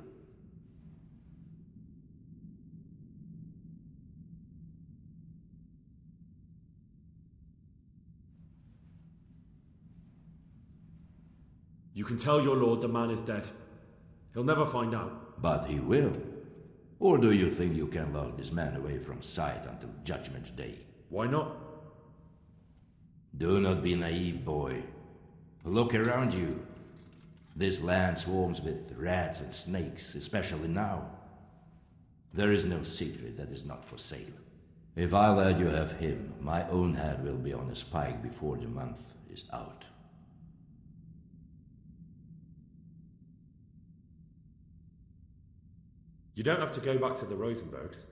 You can tell your lord the man is dead. He'll never find out. But he will. Or do you think you can lock this man away from sight until Judgment Day? Why not? Do not be naive, boy. Look around you. This land swarms with rats and snakes, especially now. There is no secret that is not for sale. If I let you have him, my own head will be on a spike before the month is out. You don't have to go back to the Rosenbergs.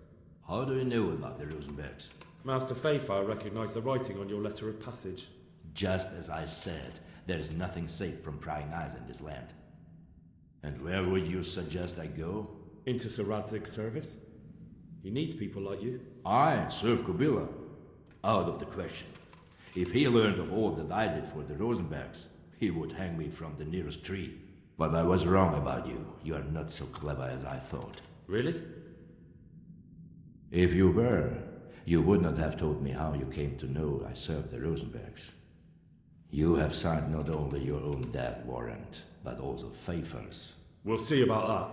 How do you know about the Rosenbergs? Master Fayfire recognized the writing on your letter of passage. Just as I said, there is nothing safe from prying eyes in this land. And where would you suggest I go? Into Sir Radzig's service. He needs people like you. I serve Kabila. Out of the question. If he learned of all that I did for the Rosenbergs, he would hang me from the nearest tree. But I was wrong about you. You are not so clever as I thought. Really? If you were, you would not have told me how you came to know I served the Rosenbergs. You have signed not only your own death warrant, but also Pfeiffer's. We'll see about that.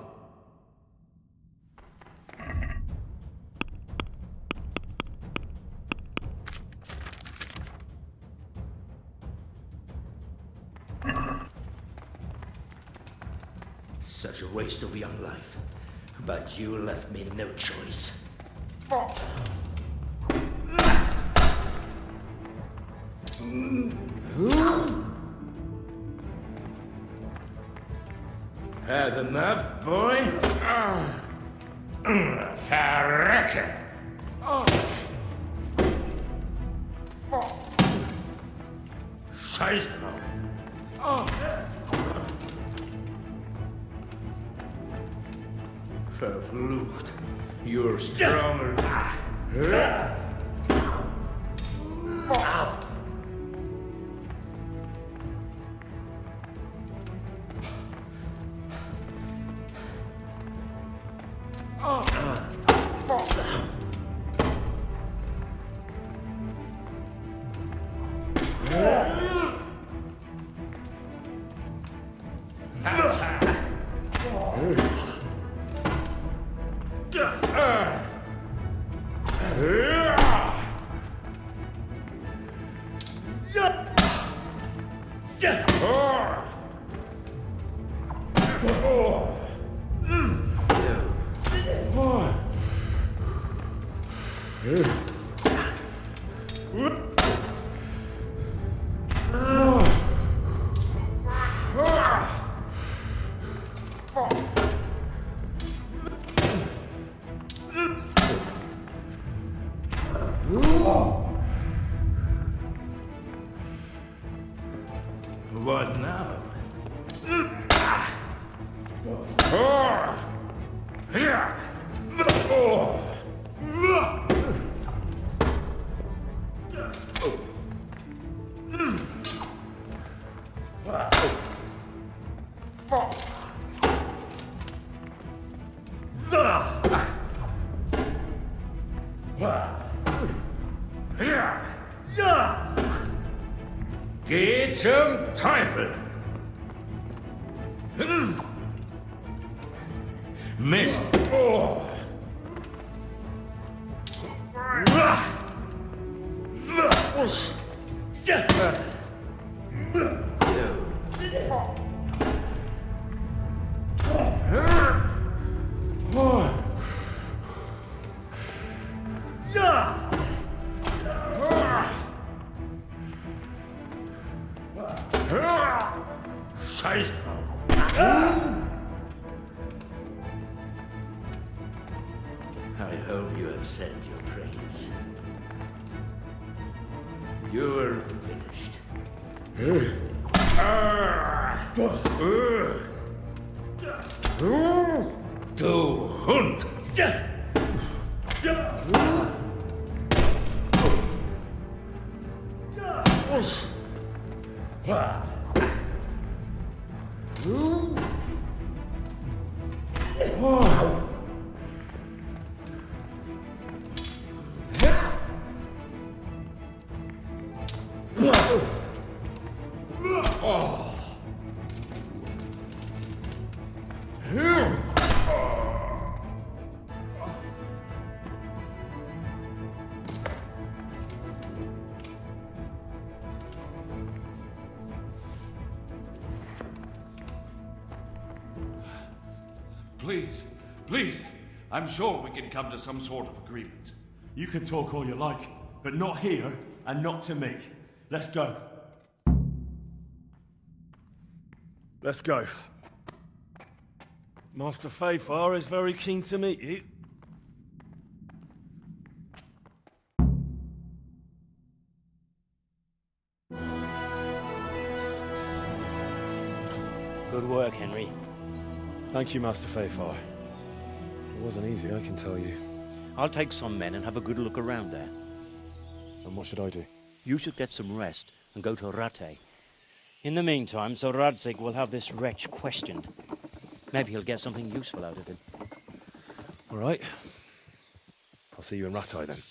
Such a waste of young life. But you left me no choice. Had enough, boy? Verrekken! Scheiß drauf! Verflucht. You're stronger. What now? Geht zum Teufel! Mist! Scheiß drauf! I hope you have said your praise. You're finished. Du Hund! Please, please. I'm sure we can come to some sort of agreement. You can talk all you like, but not here and not to me. Let's go. Let's go. Master Fayfar is very keen to meet you. Good work, Henry. Thank you, Master Fayfar. It wasn't easy, I can tell you. I'll take some men and have a good look around there. And what should I do? You should get some rest and go to Rate. In the meantime, Sir Radzig will have this wretch questioned. Maybe he'll get something useful out of him. All right. I'll see you in Ratai then.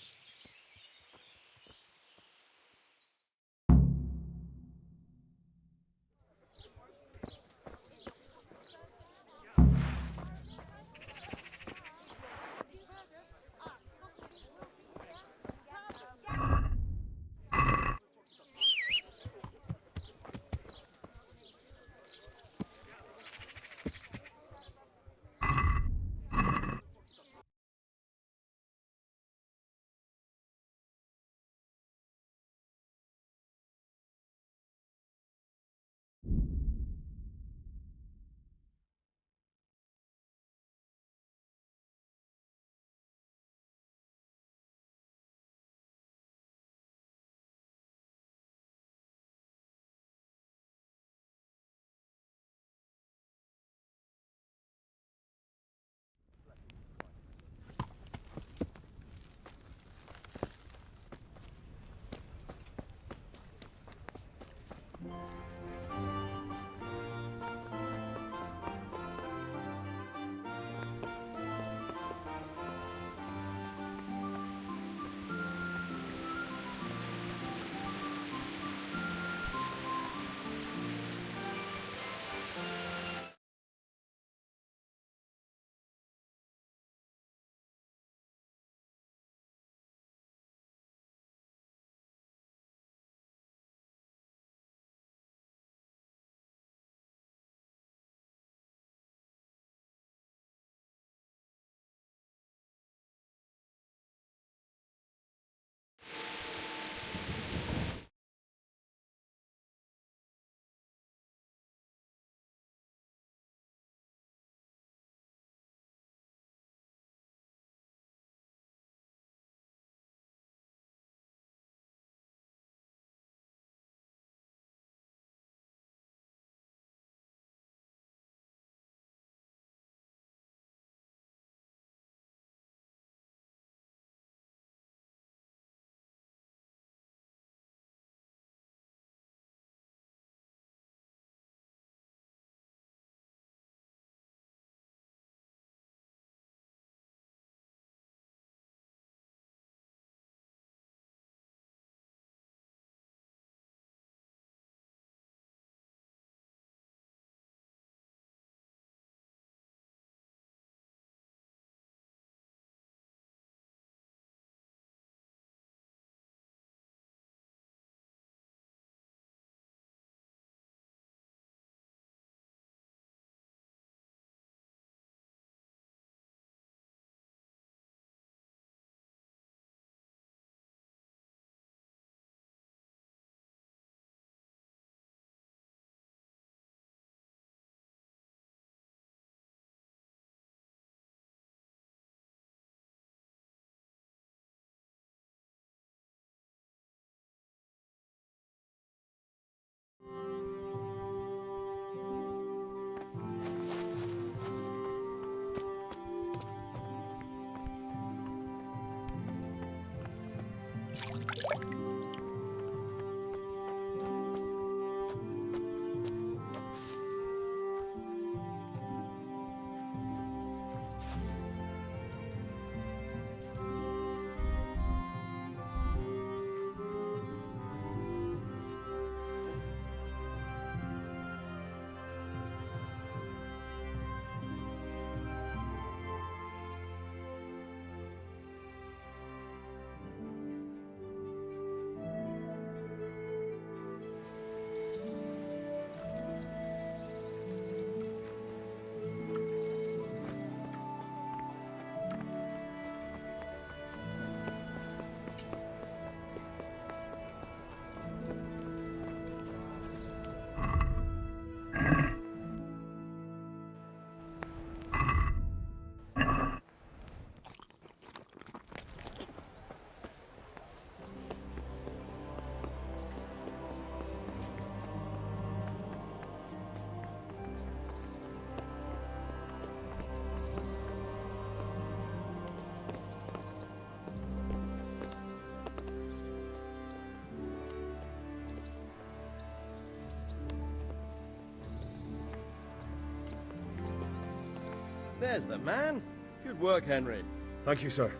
There's the man. Good work, Henry. Thank you, sir.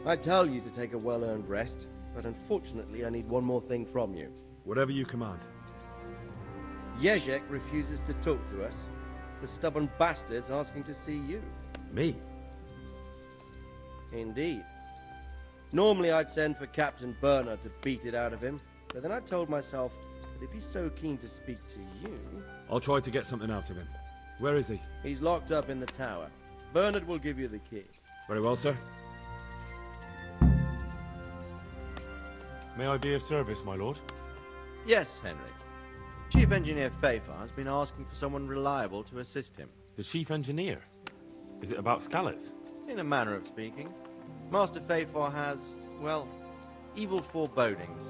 I tell you to take a well-earned rest, but unfortunately I need one more thing from you. Whatever you command. Jezek refuses to talk to us. The stubborn bastard's asking to see you. Me? Indeed. Normally I'd send for Captain Bernard to beat it out of him, but then I told myself that if he's so keen to speak to you... I'll try to get something out of him. Where is he? He's locked up in the tower. Bernard will give you the key. Very well, sir. May I be of service, my lord? Yes, Henry. Chief Engineer Fafar has been asking for someone reliable to assist him. The chief engineer? Is it about Skalitz? In a manner of speaking. Master Fafar has, well, evil forebodings.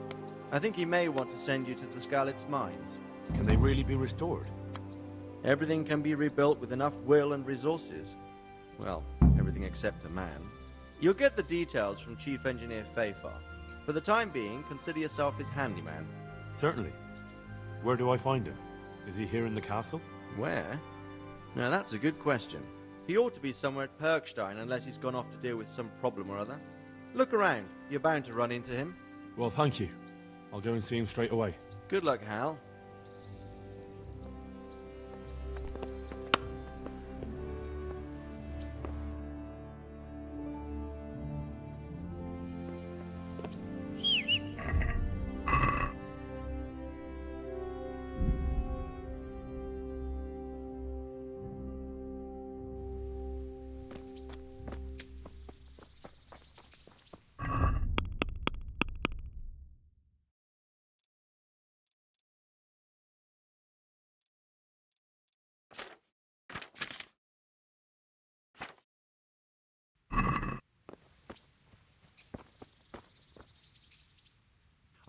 I think he may want to send you to the Skalitz mines. Can they really be restored? Everything can be rebuilt with enough will and resources. Well, everything except a man. You'll get the details from Chief Engineer Fafar. For the time being, consider yourself his handyman. Certainly. Where do I find him? Is he here in the castle? Where? Now that's a good question. He ought to be somewhere at Perkstein unless he's gone off to deal with some problem or other. Look around. You're bound to run into him. Well, thank you. I'll go and see him straight away. Good luck, Hal.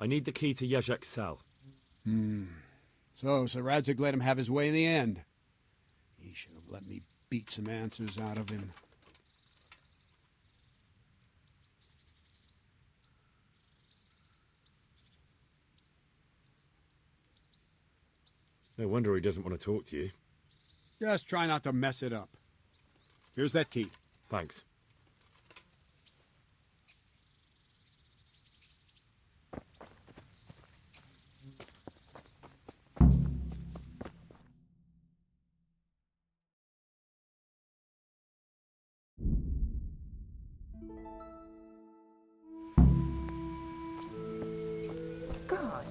I need the key to Jezek's cell. So Sir Radzig let him have his way in the end. He should have let me beat some answers out of him. No wonder he doesn't want to talk to you. Just try not to mess it up. Here's that key. Thanks. God.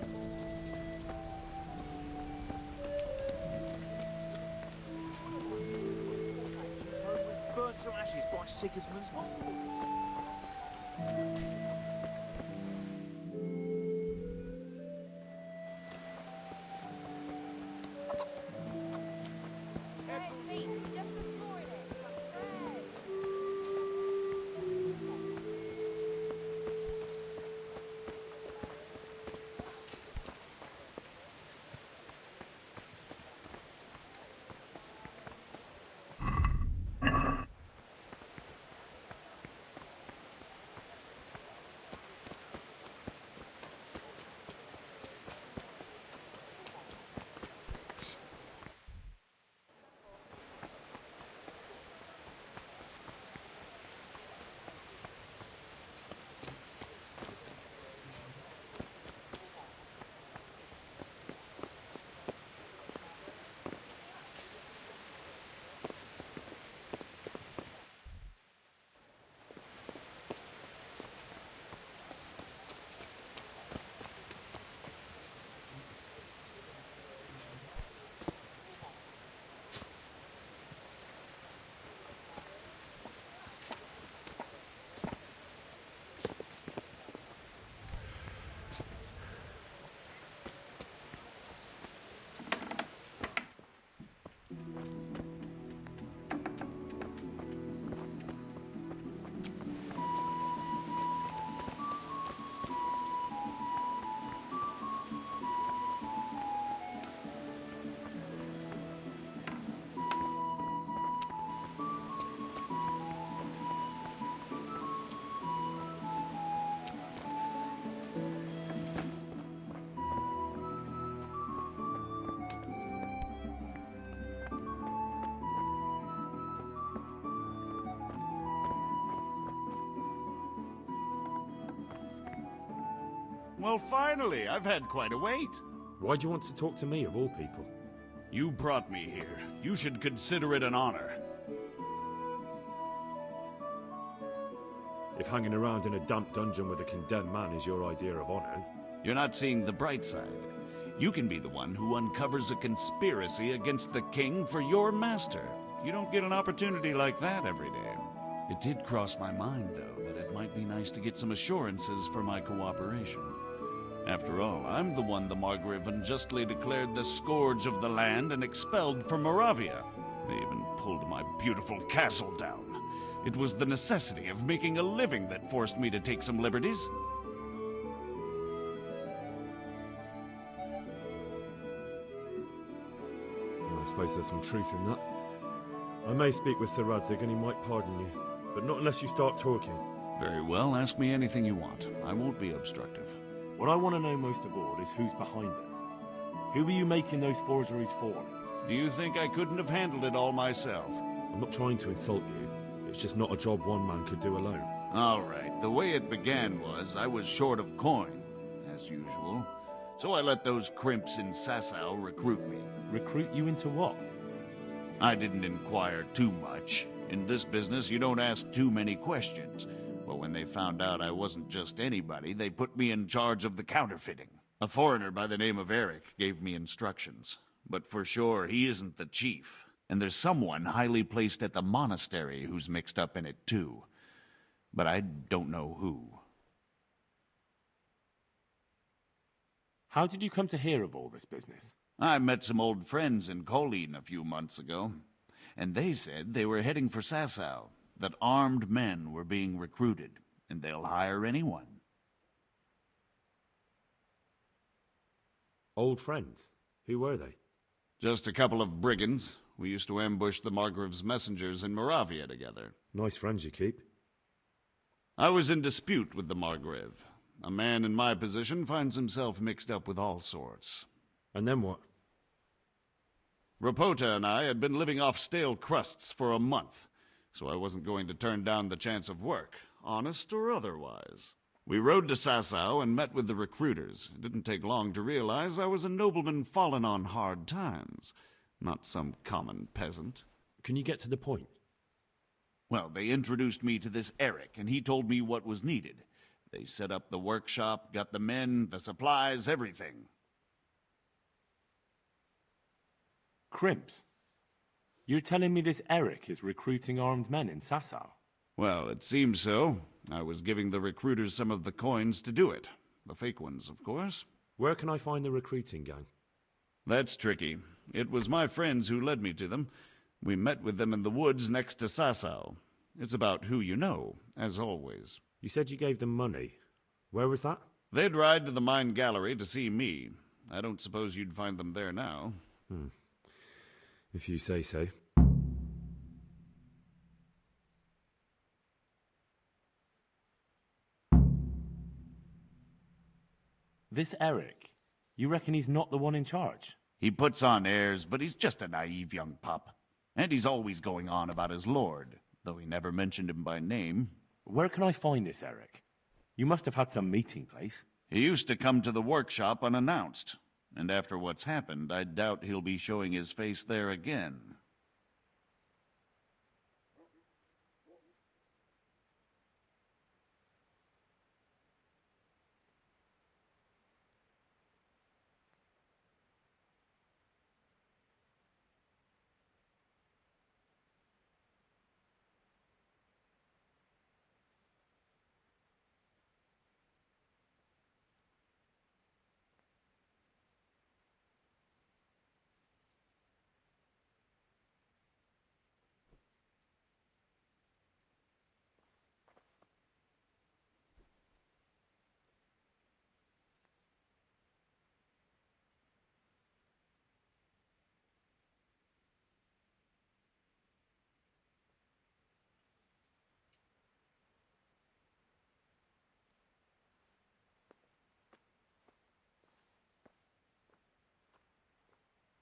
Burnt to ashes by Sigismund's mongols. Well, finally, I've had quite a wait. Why do you want to talk to me, of all people? You brought me here. You should consider it an honor. If hanging around in a damp dungeon with a condemned man is your idea of honor... You're not seeing the bright side. You can be the one who uncovers a conspiracy against the king for your master. You don't get an opportunity like that every day. It did cross my mind, though, that it might be nice to get some assurances for my cooperation. After all, I'm the one the Margrave unjustly declared the scourge of the land and expelled from Moravia. They even pulled my beautiful castle down. It was the necessity of making a living that forced me to take some liberties. I suppose there's some truth in that. I may speak with Sir Radzig and he might pardon you, but not unless you start talking. Very well, ask me anything you want. I won't be obstructive. What I want to know most of all is who's behind it. Who were you making those forgeries for? Do you think I couldn't have handled it all myself? I'm not trying to insult you. It's just not a job one man could do alone. All right, the way it began was I was short of coin, as usual. So I let those crimps in Sasau recruit me. Recruit you into what? I didn't inquire too much. In this business, you don't ask too many questions. But when they found out I wasn't just anybody, they put me in charge of the counterfeiting. A foreigner by the name of Eric gave me instructions. But for sure, he isn't the chief. And there's someone highly placed at the monastery who's mixed up in it too. But I don't know who. How did you come to hear of all this business? I met some old friends in Colleen a few months ago, and they said they were heading for Sasau, that armed men were being recruited, and they'll hire anyone. Old friends? Who were they? Just a couple of brigands. We used to ambush the Margrave's messengers in Moravia together. Nice friends you keep. I was in dispute with the Margrave. A man in my position finds himself mixed up with all sorts. And then what? Rapota and I had been living off stale crusts for a month, so I wasn't going to turn down the chance of work, honest or otherwise. We rode to Sasau and met with the recruiters. It didn't take long to realize I was a nobleman fallen on hard times, not some common peasant. Can you get to the point? Well, they introduced me to this Eric, and he told me what was needed. They set up the workshop, got the men, the supplies, everything. Crimps? You're telling me this Eric is recruiting armed men in Sasau? Well, it seems so. I was giving the recruiters some of the coins to do it. The fake ones, of course. Where can I find the recruiting gang? That's tricky. It was my friends who led me to them. We met with them in the woods next to Sasau. It's about who you know, as always. You said you gave them money. Where was that? They'd ride to the mine gallery to see me. I don't suppose you'd find them there now. If you say so. This Eric, you reckon he's not the one in charge? He puts on airs, but he's just a naive young pup. And he's always going on about his lord, though he never mentioned him by name. Where can I find this Eric? You must have had some meeting place. He used to come to the workshop unannounced, and after what's happened, I doubt he'll be showing his face there again.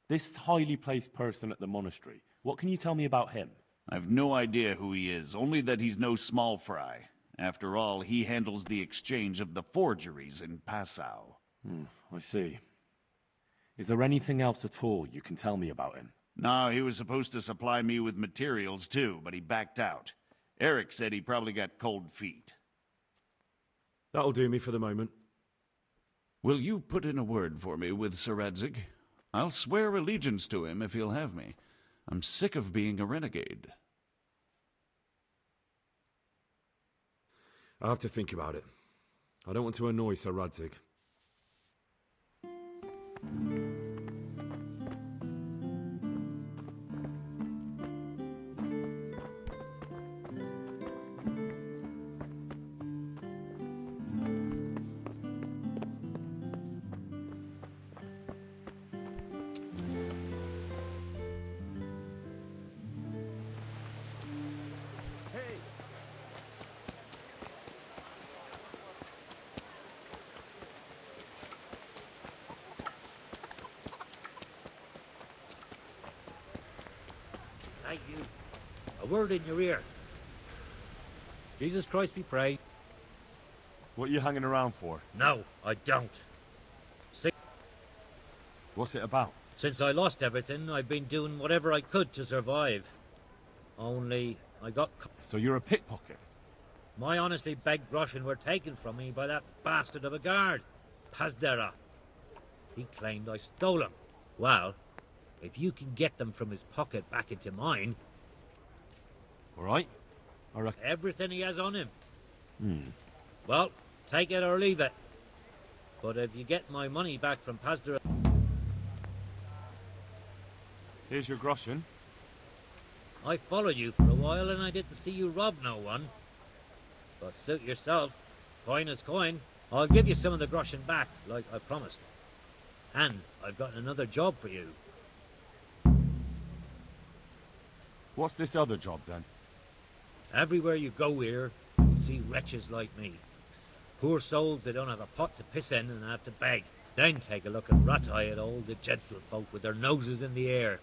This highly placed person at the monastery, what can you tell me about him? I've no idea who he is, only that he's no small fry. After all, he handles the exchange of the forgeries in Passau. I see. Is there anything else at all you can tell me about him? No, he was supposed to supply me with materials too, but he backed out. Eric said he probably got cold feet. That'll do me for the moment. Will you put in a word for me with Sir Radzig? I'll swear allegiance to him if he'll have me. I'm sick of being a renegade. I'll have to think about it. I don't want to annoy Sir Radzig. Hey, you. A word in your ear. Jesus Christ be praised. What are you hanging around for? No, I don't. See, What's it about? since I lost everything, I've been doing whatever I could to survive. Only, I got... So you're a pickpocket? My honestly begged groschen were taken from me by that bastard of a guard, Pazdera. He claimed I stole them. Well, if you can get them from his pocket back into mine... All right. Everything he has on him. Hmm. Well, take it or leave it. But if you get my money back from Pazdera... Here's your groschen. I followed you for a while and I didn't see you rob no one. But suit yourself. Coin is coin. I'll give you some of the groschen back, like I promised. And I've got another job for you. What's this other job, then? Everywhere you go here, you'll see wretches like me. Poor souls that don't have a pot to piss in and have to beg. Then take a look and rat-eye at all the gentlefolk with their noses in the air,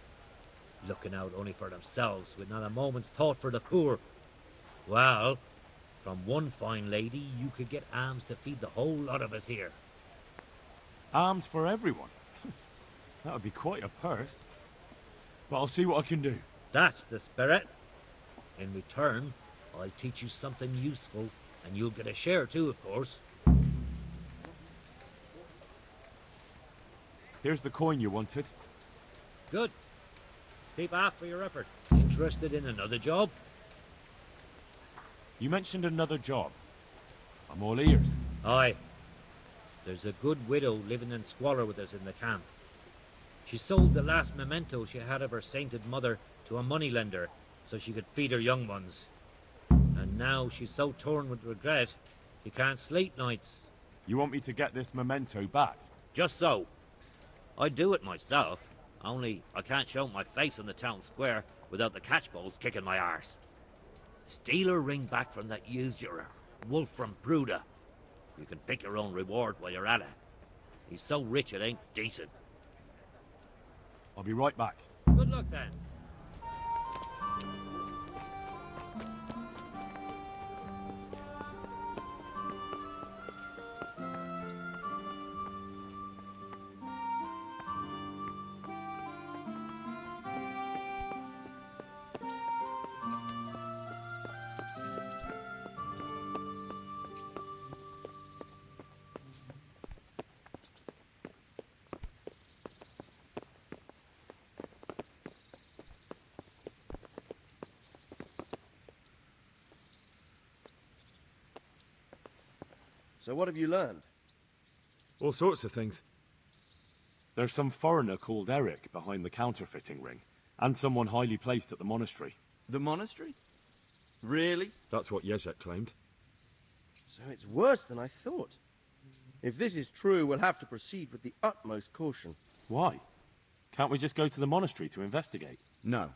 looking out only for themselves, with not a moment's thought for the poor. Well, from one fine lady, you could get alms to feed the whole lot of us here. Arms for everyone? That would be quite a purse. But I'll see what I can do. That's the spirit. In return, I'll teach you something useful, and you'll get a share too, of course. Here's the coin you wanted. Good. Keep half for your effort. Interested in another job? You mentioned another job. I'm all ears. Aye. There's a good widow living in squalor with us in the camp. She sold the last memento she had of her sainted mother to a moneylender so she could feed her young ones. And now she's so torn with regret, she can't sleep nights. You want me to get this memento back? Just so. I'd do it myself, only I can't show my face on the town square without the catchballs kicking my arse. Steal her ring back from that usurer, Wolf from Bruda. You can pick your own reward while you're at it. He's so rich it ain't decent. I'll be right back. Good luck then. So what have you learned? All sorts of things. There's some foreigner called Eric behind the counterfeiting ring, and someone highly placed at the monastery. The monastery? Really? That's what Jezek claimed. So it's worse than I thought. If this is true, we'll have to proceed with the utmost caution. Why? Can't we just go to the monastery to investigate? No.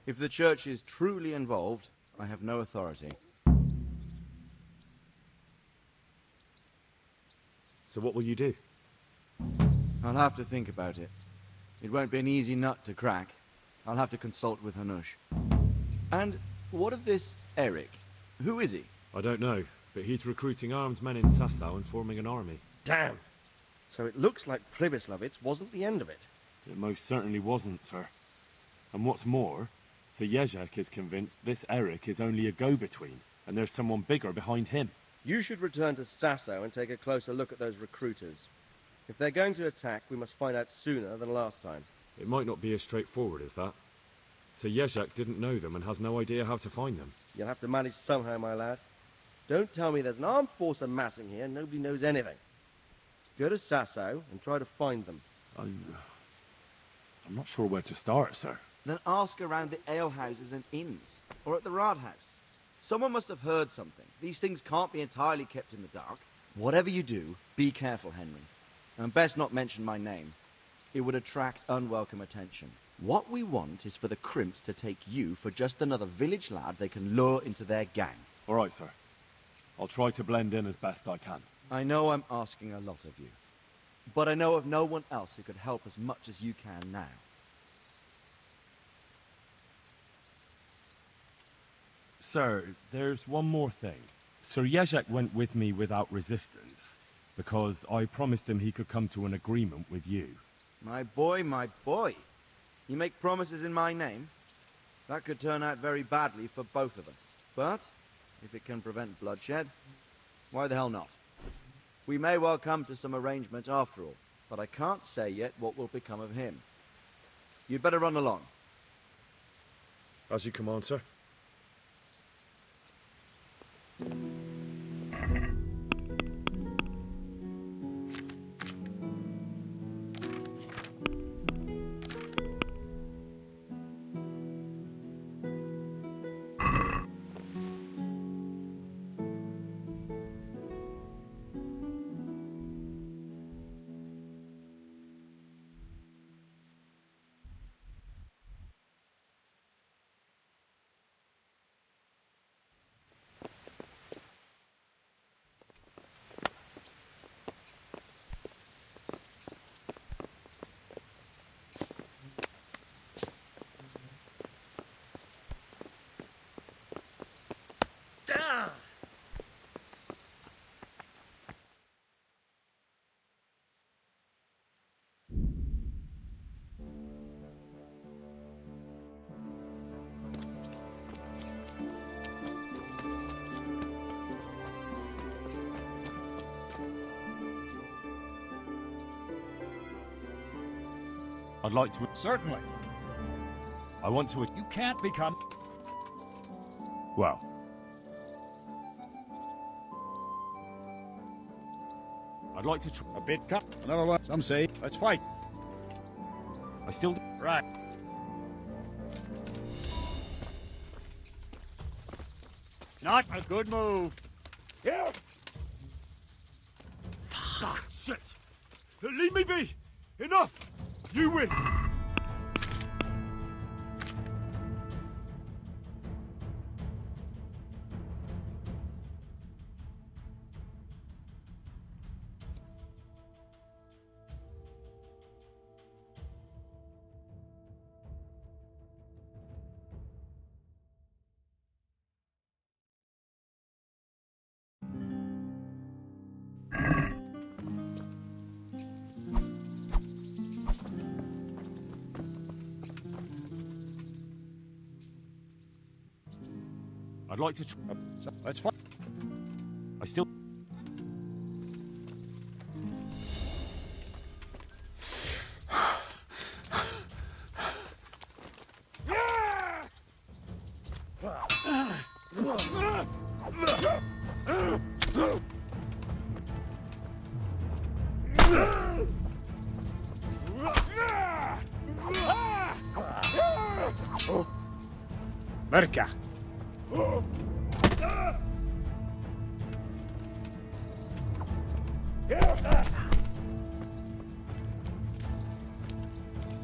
If the church is truly involved, I have no authority. So what will you do? I'll have to think about it. It won't be an easy nut to crack. I'll have to consult with Hanush. And what of this Eric? Who is he? I don't know, but he's recruiting armed men in Sasau and forming an army. Damn. So it looks like Pribyslavitz wasn't the end of it. It most certainly wasn't, sir. And what's more, Sir Jezek is convinced this Eric is only a go-between, and there's someone bigger behind him. You should return to Sasau and take a closer look at those recruiters. If they're going to attack, we must find out sooner than last time. It might not be as straightforward as that. Sir Jezek didn't know them and has no idea how to find them. You'll have to manage somehow, my lad. Don't tell me there's an armed force amassing here and nobody knows anything. Go to Sasau and try to find them. I'm not sure where to start, sir. Then ask around the alehouses and inns, or at the Rathaus. Someone must have heard something. These things can't be entirely kept in the dark. Whatever you do, be careful, Henry. And best not mention my name. It would attract unwelcome attention. What we want is for the crimps to take you for just another village lad they can lure into their gang. All right, sir. I'll try to blend in as best I can. I know I'm asking a lot of you, but I know of no one else who could help as much as you can now. Sir, there's one more thing. Sir Jezek went with me without resistance, because I promised him he could come to an agreement with you. My boy, my boy. You make promises in my name? That could turn out very badly for both of us. But, if it can prevent bloodshed, why the hell not? We may well come to some arrangement after all, but I can't say yet what will become of him. You'd better run along. As you command, sir. I'd like to... Certainly. I want to... You can't become... Well... I'd like to... A bit cut. Another one. Some say, let's fight. I still... Right. Not a good move. Yeah. Ah, shit! Leave me be! Enough! You win! I'd like to... Let's fight. I still... Merka.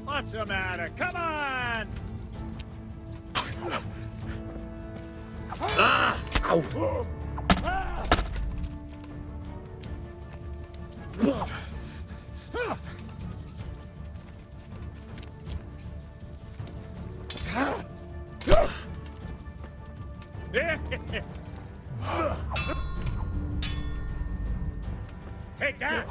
What's the matter? Come on! Ow! Take that!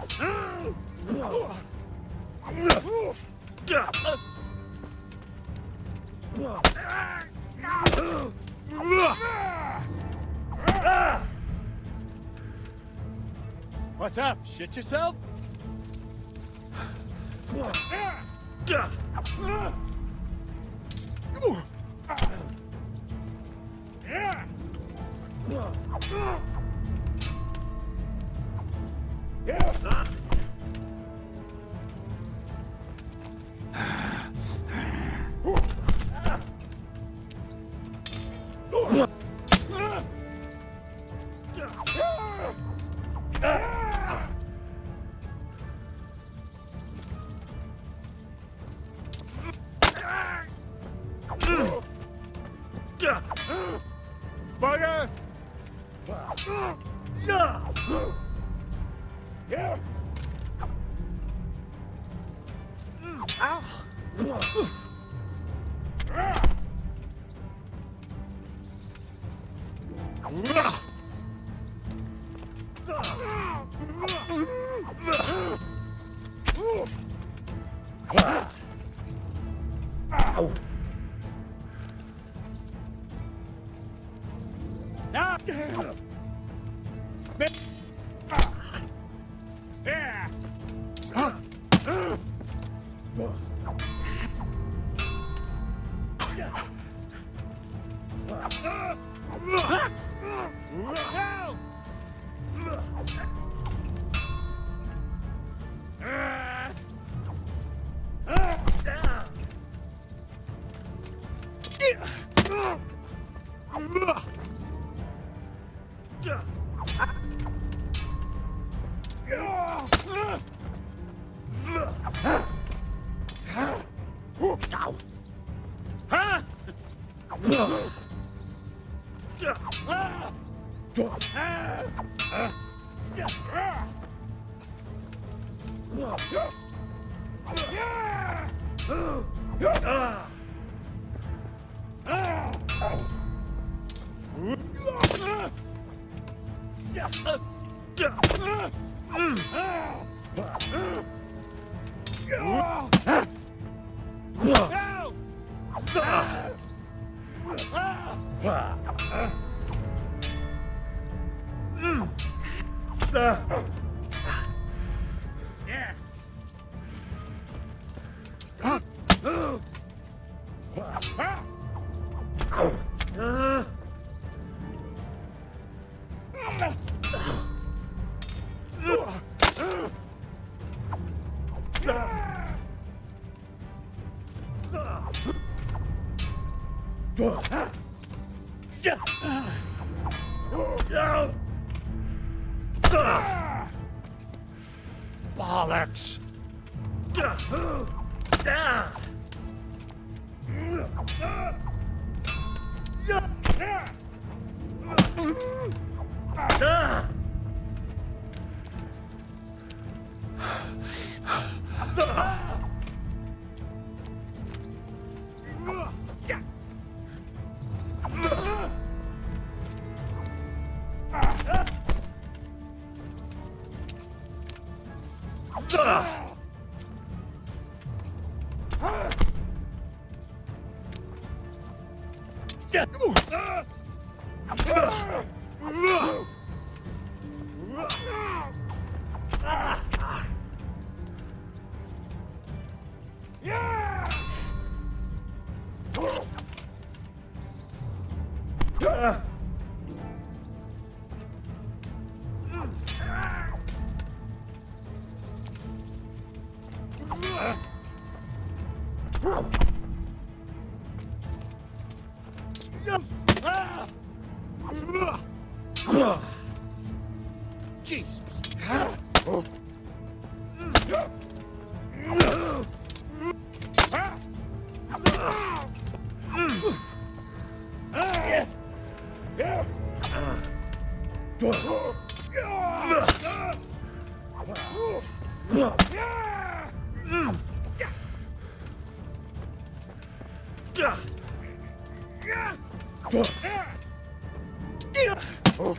What's up? Shit yourself? Bugger! Ow! Now! Yeah! Bollocks! Jesus. Ow!